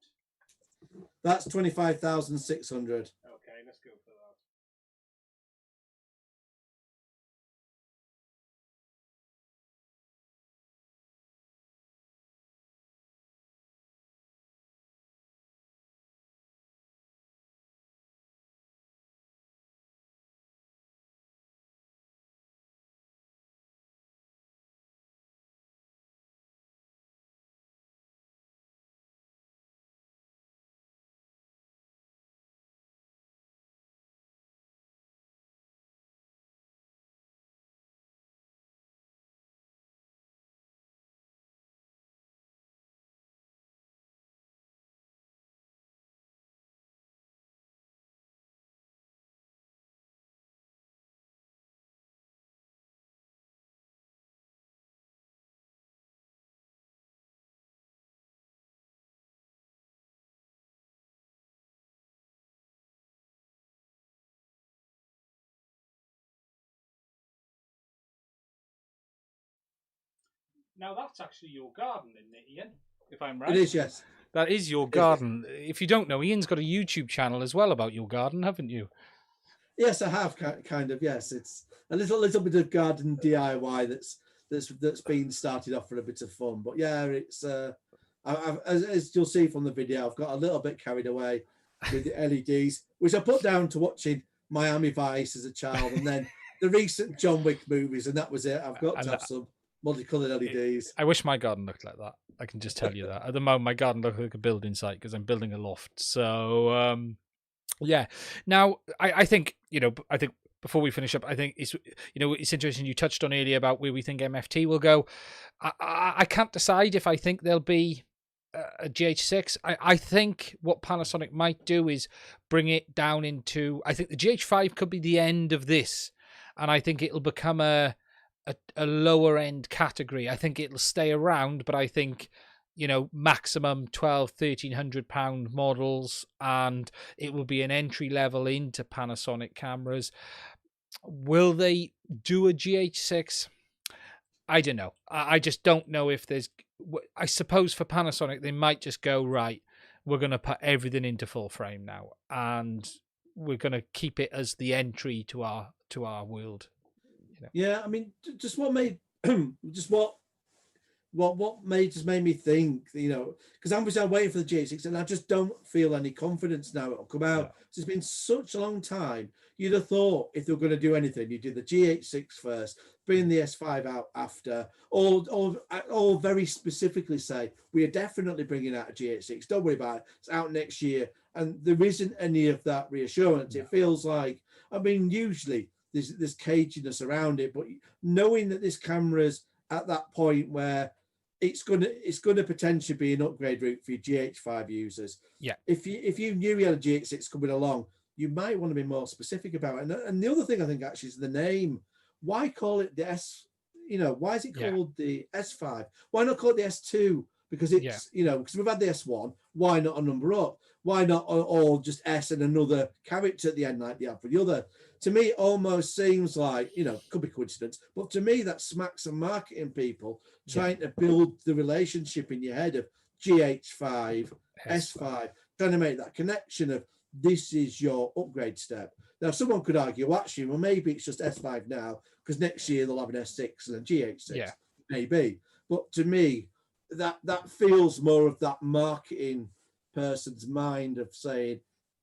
That's 25,600. Okay, let's go for that. Now that's actually your garden, isn't it, Ian? If I'm right. It is, yes. That is your garden. If you don't know, Ian's got a YouTube channel as well about your garden, haven't you? Yes, I have kind of. Yes, it's a little bit of garden DIY that's been started off for a bit of fun. But yeah, it's as you'll see from the video, I've got a little bit carried away with the LEDs, which I put down to watching Miami Vice as a child, and then the recent John Wick movies, and that was it. I've got to have some multicolored LEDs. I wish my garden looked like that. I can just tell you that. At the moment, my garden looks like a building site because I'm building a loft. So, yeah. Now, I think, I think before we finish up, I think it's, it's interesting you touched on earlier about where we think MFT will go. I can't decide if I think there'll be a GH6. I think what Panasonic might do is bring it down into, I think the GH5 could be the end of this. And I think it'll become a lower end category. I think it'll stay around, but I think, maximum £1,200-1,300 models, and it will be an entry level into Panasonic cameras. Will they do a GH6? I don't know. I just don't know if there's, I suppose for Panasonic, they might just go, right, we're going to put everything into full frame now, and we're going to keep it as the entry to our world. Yeah, I mean, just what made made me think, because I'm waiting for the GH6, and I just don't feel any confidence now it'll come out. Yeah. It's been such a long time. You'd have thought if they were going to do anything, you do the GH6 first, bring the S5 out after, or very specifically say we are definitely bringing out a GH6. Don't worry about it. It's out next year, and there isn't any of that reassurance. Yeah. It feels like, I mean, usually there's caginess around it, but knowing that this camera's at that point where it's gonna potentially be an upgrade route for your GH5 users. Yeah. If you knew you had a GH6 coming along, you might want to be more specific about it. And the other thing I think actually is the name. Why call it the S? Why is it called the S5? Why not call it the S2? Because it's because we've had the S1. Why not a number up? Why not all just S and another character at the end like they have for the other? To me, it almost seems like, could be coincidence, but to me, that smacks of marketing people trying to build the relationship in your head of GH5, S5, trying to make that connection of this is your upgrade step. Now, someone could argue, actually, well, maybe it's just S5 now, because next year they'll have an S6 and a GH6, maybe. But to me, that feels more of that marketing person's mind of saying,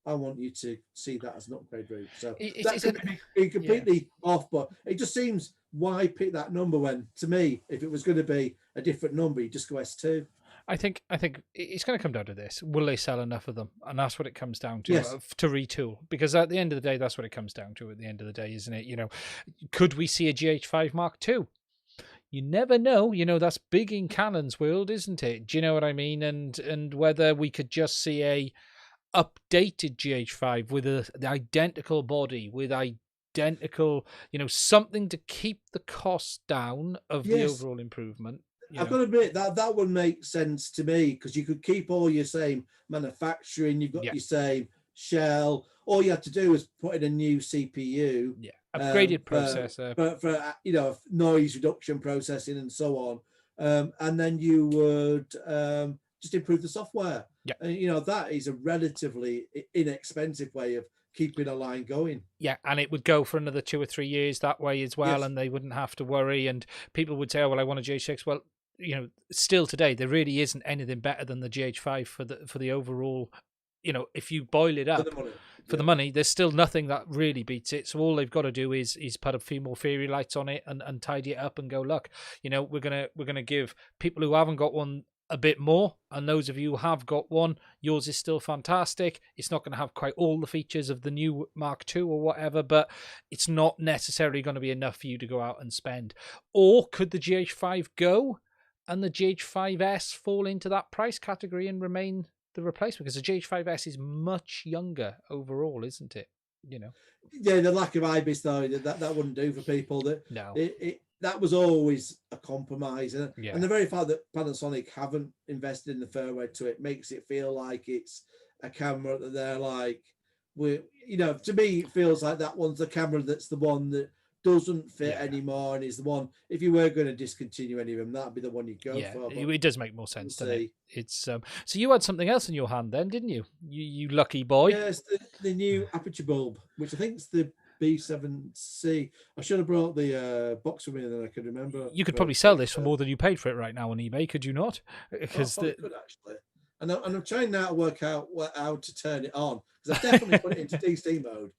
I want you to see that as an upgrade route. So that could be completely off, but it just seems, why pick that number when, to me, if it was going to be a different number, you just go S2. I think it's going to come down to this. Will they sell enough of them? And that's what it comes down to, yes. To retool. Because at the end of the day, that's what it comes down to at the end of the day, isn't it? Could we see a GH5 Mark II? You never know. That's big in Canon's world, isn't it? Do you know what I mean? And whether we could just see a updated GH5 with the identical body, with identical, something to keep the cost down of the overall improvement. I've got to admit that would make sense to me, because you could keep all your same manufacturing, you've got your same shell. All you have to do is put in a new CPU, upgraded processor for noise reduction processing and so on, and then you would just improve the software. Yeah. And, you know, that is a relatively inexpensive way of keeping a line going. Yeah, and it would go for another 2 or 3 years that way as well, Yes. and they wouldn't have to worry. And people would say, "Oh, well, I want a GH6." Well, you know, still today there really isn't anything better than the GH5 for the overall. You know, if you boil it For up the money. for the money, there's still nothing that really beats it. So all they've got to do is put a few more fairy lights on it and tidy it up and go, look, you know, we're gonna give people who haven't got one a bit more, and those of you who have got one, yours is still fantastic. It's not going to have quite all the features of the new Mark II or whatever, but it's not necessarily going to be enough for you to go out and spend. Or could the GH5 go and the GH5S fall into that price category and remain the replacement? Because the GH5S is much younger overall, isn't it? You know. Yeah, the lack of IBIS though, that wouldn't do for people. No. That was always a compromise, and Yeah. the very fact that Panasonic haven't invested in the firmware to it makes it feel like it's a camera that they're like, you know, to me it feels like that one's the camera that's the one that doesn't fit anymore, and is the one, if you were going to discontinue any of them, that'd be the one you'd go for. But it does make more sense, doesn't it? It's so you had something else in your hand then, didn't you? You lucky boy. Yes, the new Aperture bulb, which I think is the B7C. I should have brought the box with me, and then I could remember. You could probably sell this for more than you paid for it right now on eBay, could you not? Because could actually. And I'm trying now to work out how to turn it on, because I've definitely put it into DC mode.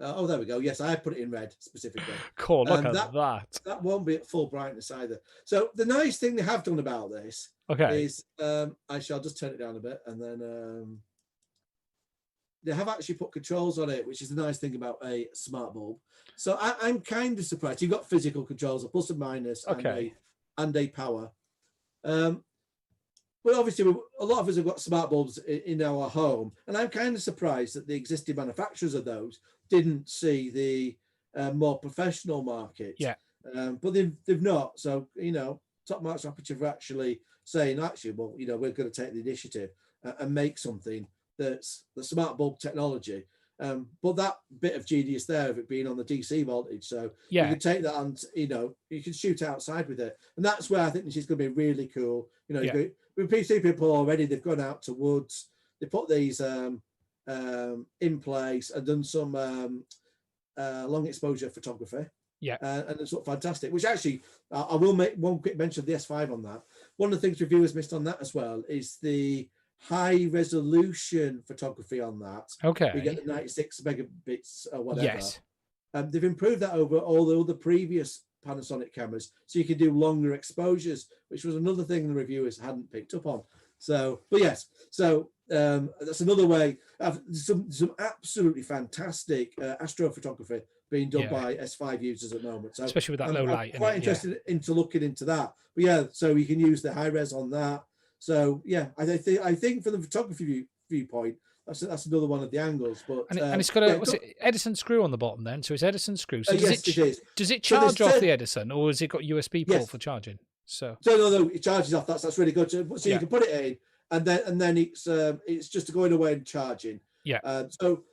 Oh, there we go. Yes, I put it in red specifically. Cool, look at that. That won't be at full brightness either. So the nice thing they have done about this is, I shall just turn it down a bit, and then they have actually put controls on it, which is the nice thing about a smart bulb. So I'm kind of surprised. You've got physical controls, a plus and minus, and a power. But obviously, a lot of us have got smart bulbs in our home, and I'm kind of surprised that the existing manufacturers of those didn't see the more professional market. Yeah. But they've not. So, you know, Top Marks Aperture are actually saying, actually, well, you know, we're going to take the initiative and make something that's the smart bulb technology. But that bit of genius there of it being on the DC voltage, so you can take that and, you know, you can shoot outside with it, and that's where I think this is going to be really cool. You know, with PC people already, they've gone out to woods, they put these in place and done some long exposure photography. And it's fantastic. Which actually, I will make one quick mention of the S5 on that. One of the things reviewers missed on that as well is the high resolution photography on that. We get the 96 megabits or whatever. Yes. They've improved that over all the other previous Panasonic cameras, so you can do longer exposures, which was another thing the reviewers hadn't picked up on. So, but yes, so that's another way of some absolutely fantastic astrophotography being done by S5 users at the moment. So especially with that low light. I'm quite interested into looking into that. But yeah, so you can use the high res on that. So yeah, I think from the photography viewpoint, that's another one of the angles. But and it's got a what's it, Edison screw on the bottom then. So it's Edison screw. So yes, it is. Does it charge off the Edison, or has it got USB port for charging? So no, it charges off. That's really good. So you can put it in, and then it's just going away and charging. So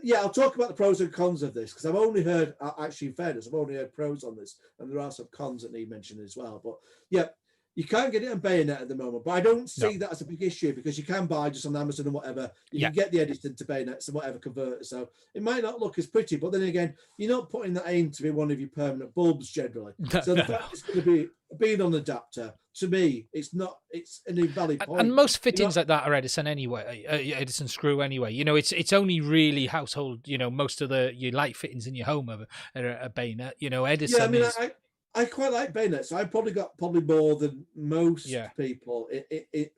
yeah, I'll talk about the pros and cons of this, because I've only heard, actually in fairness, I've only heard pros on this, and there are some cons that need mentioned as well. But yeah, you can't get it on bayonet at the moment, but I don't see that as a big issue, because you can buy just on Amazon and whatever. You can get the Edison to bayonets and whatever converter. So it might not look as pretty, but then again, you're not putting that in to be one of your permanent bulbs generally. So the fact it's going to be being on adapter, to me, it's an invalid point. And most fittings like that are Edison anyway, Edison screw anyway. You know, it's only really household. You know, most of your light fittings in your home are a bayonet. You know, Edison. Yeah, I mean, I quite like bayonets. So I've probably got more than most people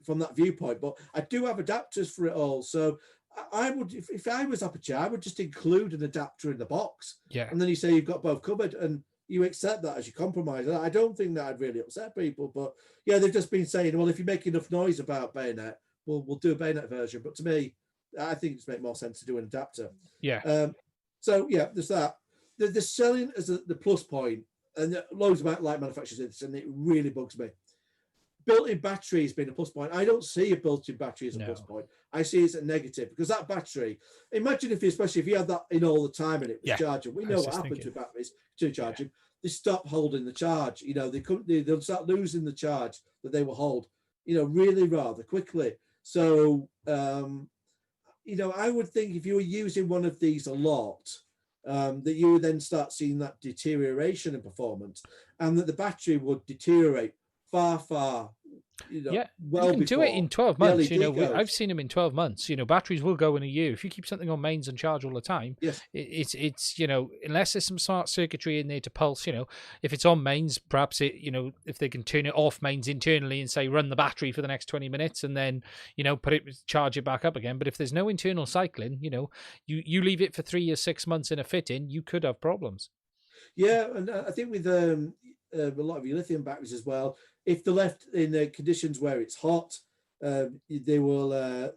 from that viewpoint. But I do have adapters for it all. So I would, if I was Aperture, I would just include an adapter in the box. And then you say you've got both covered, and you accept that as your compromise. I don't think that would really upset people. But yeah, they've just been saying, well, if you make enough noise about bayonet, we'll do a bayonet version. But to me, I think it's make more sense to do an adapter. So yeah, there's that. The selling as the plus point. And loads of light manufacturers, and it really bugs me. Built-in battery has been a plus point. I don't see a built-in battery as a plus point. I see it as a negative, because that battery, imagine especially if you had that in all the time and it was charging. We know what happens with batteries to charging. They stop holding the charge. You know, they'll start losing the charge that they will hold, you know, really rather quickly. So, I would think if you were using one of these a lot, that you would then start seeing that deterioration in performance, and that the battery would deteriorate far, well you can do it before in 12 the months. LED goes. I've seen them in 12 months. Batteries will go in a year. If you keep something on mains and charge all the time, Yes. it's unless there's some smart circuitry in there to pulse, if it's on mains, perhaps if they can turn it off mains internally and say run the battery for the next 20 minutes and then, charge it back up again. But if there's no internal cycling, you leave it for 3 years, 6 months in a fit-in, you could have problems. Yeah, and I think with a lot of your lithium batteries as well, if they're left in conditions where it's hot, they will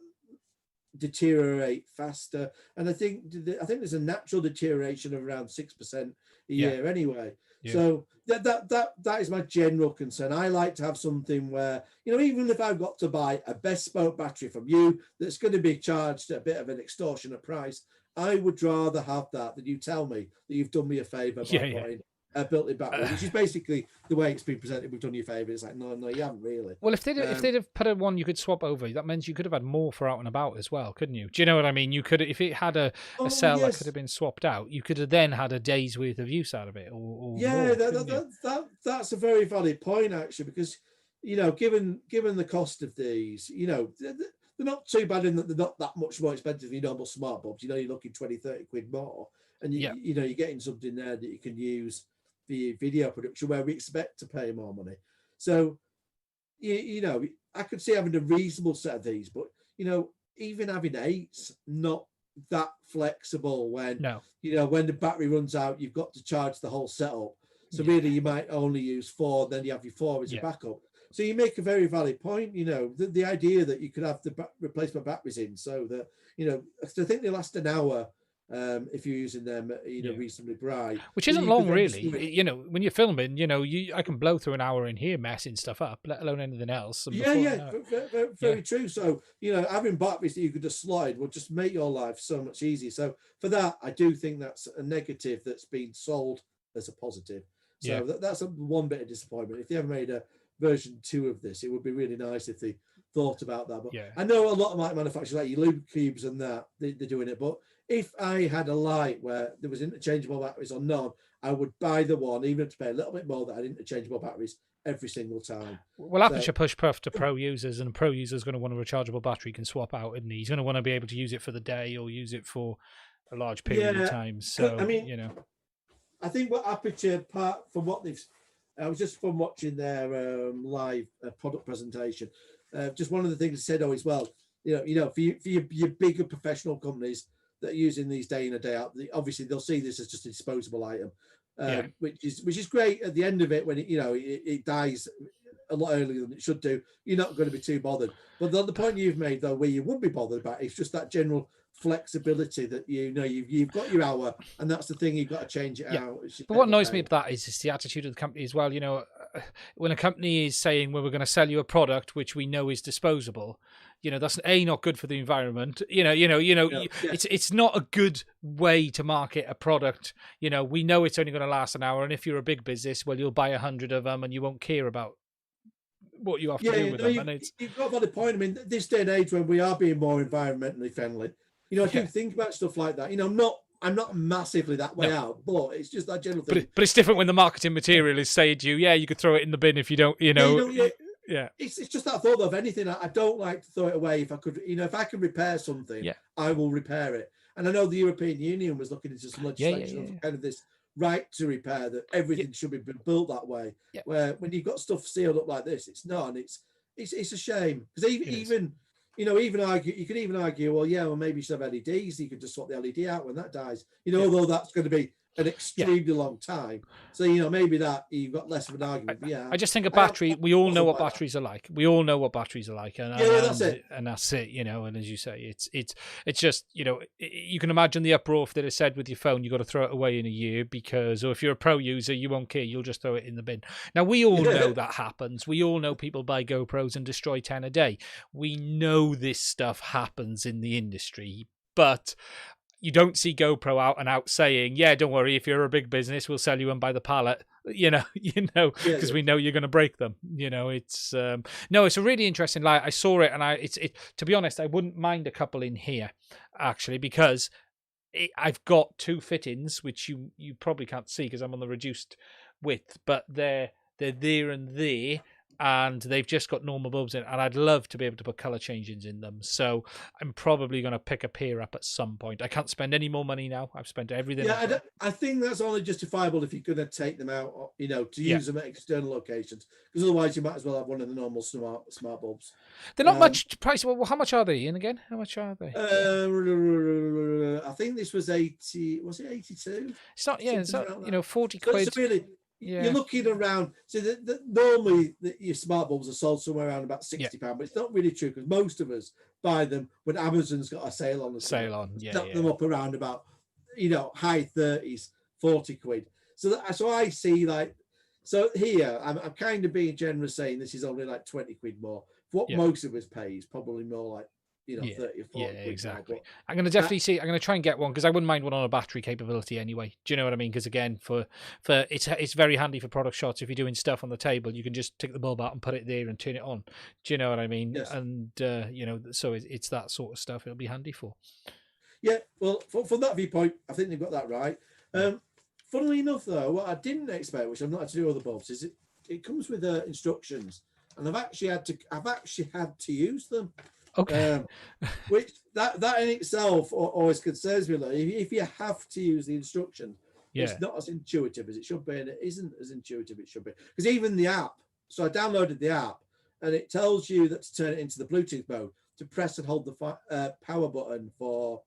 deteriorate faster. And I think there's a natural deterioration of around 6% a year anyway. Yeah. So that is my general concern. I like to have something where, even if I've got to buy a bespoke battery from you that's going to be charged at a bit of an extortionate price, I would rather have that than you tell me that you've done me a favour by buying a built-in battery, which is basically the way it's been presented. We've done you a favour. It's like, no, you haven't really. Well, if they'd have put a one you could swap over, that means you could have had more for out and about as well, couldn't you? Do you know what I mean? You could, if it had a cell that could have been swapped out, you could have then had a day's worth of use out of it. Or yeah, more, that's a very valid point actually, because given the cost of these, they're not too bad in that they're not that much more expensive than your normal smart bulbs. You're looking 20-30 quid more, and you're getting something there that you can use for your video production where we expect to pay more money. So, I could see having a reasonable set of these, but even having 8's not that flexible when when the battery runs out, you've got to charge the whole setup. So really, you might only use 4, then you have your 4 as a backup. So you make a very valid point, the idea that you could have the replacement batteries in so that, I think they last an hour if you're using them, reasonably bright. Which isn't long, really. When you're filming, I can blow through an hour in here messing stuff up, let alone anything else. Very true. So, having batteries that you could just slide will just make your life so much easier. So for that, I do think that's a negative that's been sold as a positive. So that's one bit of disappointment. If they ever made a version 2 of this, it would be really nice if they thought about that. But I know a lot of light manufacturers, like your Loop Cubes and that, they're doing it. But if I had a light where there was interchangeable batteries or none, I would buy the one, even to pay a little bit more, that had interchangeable batteries every single time. Well, Aperture push puff to pro users, and a pro user is going to want a rechargeable battery can swap out, isn't he? He's going to want to be able to use it for the day or use it for a large period of time. So, I think what Aperture, from what they've, I was just from watching their live product presentation. Just one of the things they said, as well, for your bigger professional companies that are using these day in and day out, obviously they'll see this as just a disposable item, which is great. At the end of it, when it dies a lot earlier than it should do, you're not going to be too bothered. But the point you've made, though, where you would be bothered about, it's just that general flexibility that you've got your hour, and that's the thing, you've got to change it out. But what annoys me about that is the attitude of the company as well. When a company is saying, well, we're going to sell you a product which we know is disposable, that's not good for the environment. It's not a good way to market a product. We know it's only going to last an hour, and if you're a big business, well, you'll buy 100 of them and you won't care about what you have to do with them. You've got a valid point. I mean, this day and age when we are being more environmentally friendly, I do think about stuff like that. I'm not massively that way out, but it's just that general thing. But it's different when the marketing material is saying to you, you could throw it in the bin if you don't, It's just that thought of anything. I don't like to throw it away. If I could, if I can repair something, I will repair it. And I know the European Union was looking into some legislation of kind of this right to repair, that everything should be built that way. Where when you've got stuff sealed up like this, it's not. And it's a shame, because even you could even argue, well, maybe you should have LEDs. You could just swap the LED out when that dies. Although that's going to be an extremely long time. So, maybe that you've got less of an argument. But I just think a battery, we all know what batteries are like. We all know what batteries are like. And that's it. And that's it, and as you say, it's just, you can imagine the uproar that is said with your phone, you've got to throw it away in a year because, or if you're a pro user, you won't care. You'll just throw it in the bin. Now, we all know that happens. We all know people buy GoPros and destroy 10 a day. We know this stuff happens in the industry, but you don't see GoPro out and out saying, don't worry, if you're a big business, we'll sell you one by the pallet. because we know you're going to break them. It's no, it's a really interesting light. I saw it, and it's to be honest, I wouldn't mind a couple in here actually, because I've got two fittings which you probably can't see because I'm on the reduced width, but they're there and there. And they've just got normal bulbs in, and I'd love to be able to put color changes in them. So I'm probably going to pick a pair up at some point. I can't spend any more money now. I've spent everything. Yeah, I think that's only justifiable if you're going to take them out, to use them at external locations, because otherwise you might as well have one of the normal smart bulbs. They're not much price. Well, how much are they, Ian, again? How much are they? I think this was 80. Was it 82? It's not. Yeah, it's not, 40 quid. So really, you're looking around. So normally your smart bulbs are sold somewhere around about £60, but it's not really true, because most of us buy them when Amazon's got a sale on. Set them up around about high 30s, 40 quid. So I see so here I'm kind of being generous, saying this is only like 20 quid more. What most of us pay is probably more like 30 or 40 quid exactly. More, I'm going to definitely I'm going to try and get one, because I wouldn't mind one on a battery capability anyway. Do you know what I mean? Because again, for it's very handy for product shots. If you're doing stuff on the table, you can just take the bulb out and put it there and turn it on. Do you know what I mean? Yes. And so it's that sort of stuff it'll be handy for. Yeah, well, from that viewpoint, I think they've got that right. Funnily enough, though, what I didn't expect, which I'm not had to do with the bulbs, is it comes with instructions, and I've actually had to use them. Okay. Which that in itself always concerns me. Like, if you have to use the instruction, it's not as intuitive as it should be, and it isn't as intuitive as it should be. Because even the app, so I downloaded the app, and it tells you that to turn it into the Bluetooth mode, to press and hold the power button for,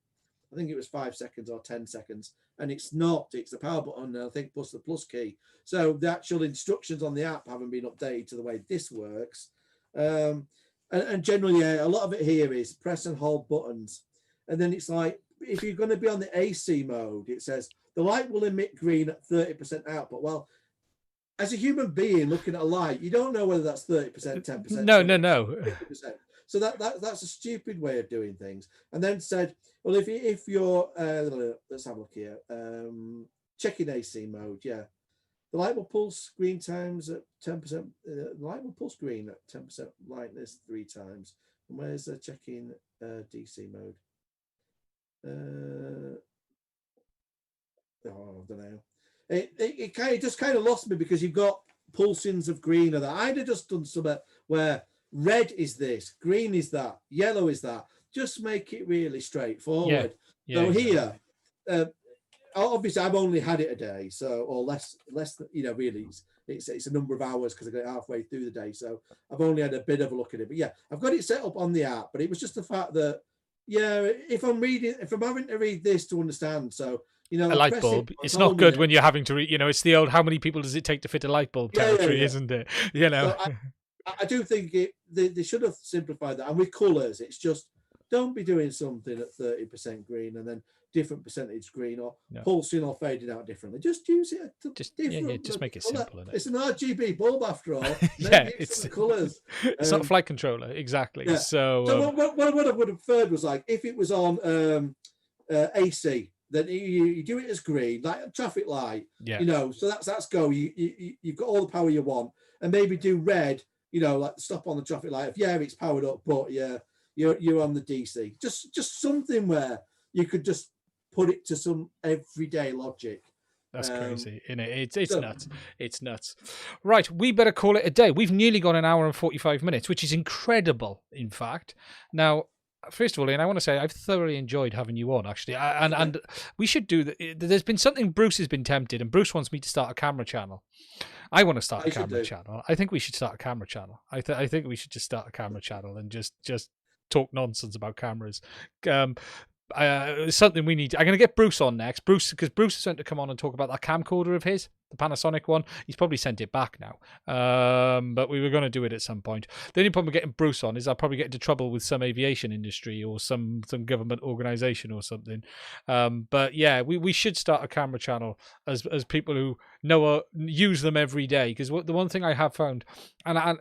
I think it was 5 seconds or 10 seconds, and it's not. It's the power button, and I think plus the plus key. So the actual instructions on the app haven't been updated to the way this works. And generally, a lot of it here is press and hold buttons. And then it's like, if you're going to be on the AC mode, it says the light will emit green at 30% output. Well, as a human being looking at a light, you don't know whether that's 30%, 10%. No. 50%. So that's a stupid way of doing things. And then said, well, if you're, let's have a look here, checking AC mode, the light will pulse green times at 10%. The light will pulse green at 10% lightness 3 times. And where's checking DC mode? I don't know. It just kind of lost me, because you've got pulsings of green or that. I'd have just done something where red is this, green is that, yellow is that. Just make it really straightforward. Here, obviously I've only had it a day, so, or less really it's a number of hours, because I got it halfway through the day, so I've only had a bit of a look at it. But I've got it set up on the app, but it was just the fact that if I'm having to read this to understand, so a light bulb, it's not good when you're having to read, it's the old how many people does it take to fit a light bulb territory, isn't it? So I do think they should have simplified that. And with colours, it's just, don't be doing something at 30% green and then different percentage green, or pulsing or fading out differently. Just use it just make it simple. It's an RGB bulb after all. It's the colours. It's not a flight controller, exactly. So what I would have preferred was, like, if it was on AC, then you do it as green, like a traffic light. So that's go. You've got all the power you want, and maybe do red. Like stop on the traffic light. If it's powered up, but you're on the DC. Just something where you could just put it to some everyday logic. That's crazy, isn't it? It's nuts. It's nuts. Right, we better call it a day. We've nearly got an hour and 45 minutes, which is incredible, in fact. Now, first of all, Ian, I want to say I've thoroughly enjoyed having you on, actually. And we should do there's been something Bruce has been tempted, and Bruce wants me to start a camera channel. I want to start a camera channel. I think we should start a camera channel. I think we should just start a camera channel and just talk nonsense about cameras. Something we need. I'm going to get Bruce on next. Because Bruce is going to come on and talk about that camcorder of his, the Panasonic one. He's probably sent it back now. But we were going to do it at some point. The only problem with getting Bruce on is I'll probably get into trouble with some aviation industry or some government organization or something. But we should start a camera channel as people who use them every day. Because the one thing I have found, and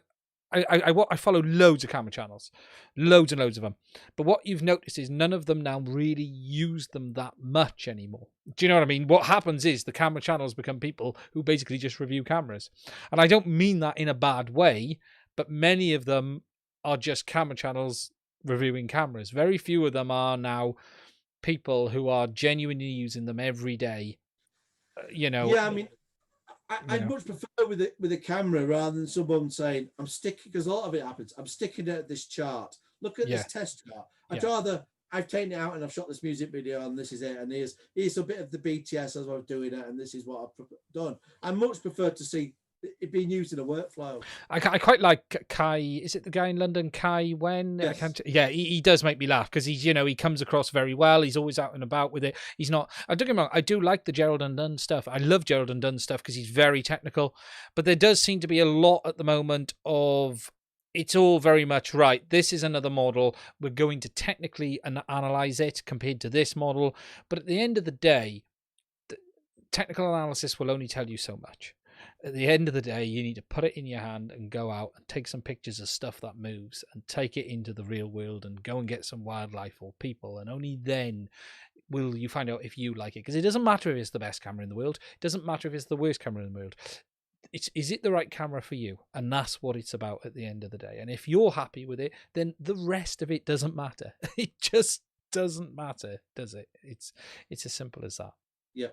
I follow loads of camera channels, loads and loads of them. But what you've noticed is none of them now really use them that much anymore. Do you know what I mean? What happens is the camera channels become people who basically just review cameras. And I don't mean that in a bad way, but many of them are just camera channels reviewing cameras. Very few of them are now people who are genuinely using them every day. Yeah, I mean, I'd much prefer with a camera rather than someone saying, I'm sticking, because a lot of it happens, I'm sticking at this chart. Look at this test chart. I'd rather, I've taken it out and I've shot this music video and this is it. And here's a bit of the BTS as I was doing it. And this is what I've done. I much prefer to see it being used in a workflow. I quite like Kai. Is it the guy in London, Kai Wen? Yes. I can't. Yeah, he does make me laugh because he's, he comes across very well. He's always out and about with it. He's not. I don't get me wrong. I do like the Gerald and Dunn stuff. I love Gerald and Dunn stuff because he's very technical. But there does seem to be a lot at the moment of. It's all very much right. This is another model. We're going to technically analyze it compared to this model. But at the end of the day, the technical analysis will only tell you so much. At the end of the day, you need to put it in your hand and go out and take some pictures of stuff that moves and take it into the real world and go and get some wildlife or people. And only then will you find out if you like it. Because it doesn't matter if it's the best camera in the world. It doesn't matter if it's the worst camera in the world. Is it the right camera for you? And that's what it's about at the end of the day. And if you're happy with it, then the rest of it doesn't matter. It just doesn't matter, does it? It's as simple as that. Yeah.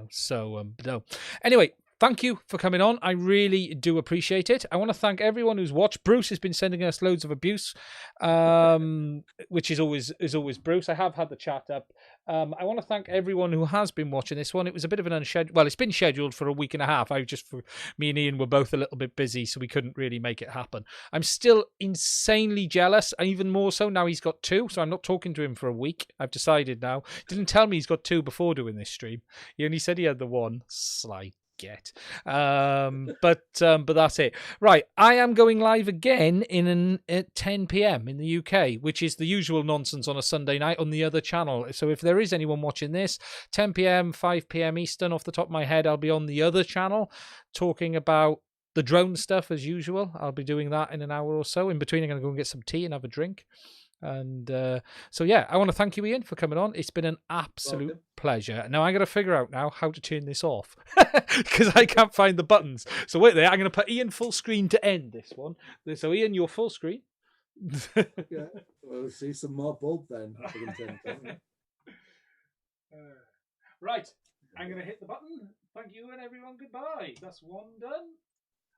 So no. Anyway, thank you for coming on. I really do appreciate it. I want to thank everyone who's watched. Bruce has been sending us loads of abuse, which is always Bruce. I have had the chat up. I want to thank everyone who has been watching this one. It was a bit of an unscheduled. Well, it's been scheduled for a week and a half. Me and Ian were both a little bit busy, so we couldn't really make it happen. I'm still insanely jealous, even more so now he's got 2. So I'm not talking to him for a week. I've decided now. Didn't tell me he's got 2 before doing this stream. He only said he had the 1. Sly get. But that's it. Right, I am going live again at 10 p.m. in the UK, which is the usual nonsense on a Sunday night on the other channel. So if there is anyone watching this, 10 p.m., 5 p.m. Eastern, off the top of my head, I'll be on the other channel talking about the drone stuff as usual. I'll be doing that in an hour or so. In between, I'm going to go and get some tea and have a drink. And so yeah, I want to thank you, Ian, for coming on. It's been an absolute pleasure. Now I'm going to figure out now how to turn this off because I can't find the buttons. So wait there, I'm going to put Ian full screen to end this one. So Ian, you're full screen. Yeah, we'll see some more bulb then. Right, I'm going to hit the button. Thank you and everyone. Goodbye. That's one done.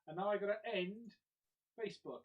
And now I'm going to end Facebook.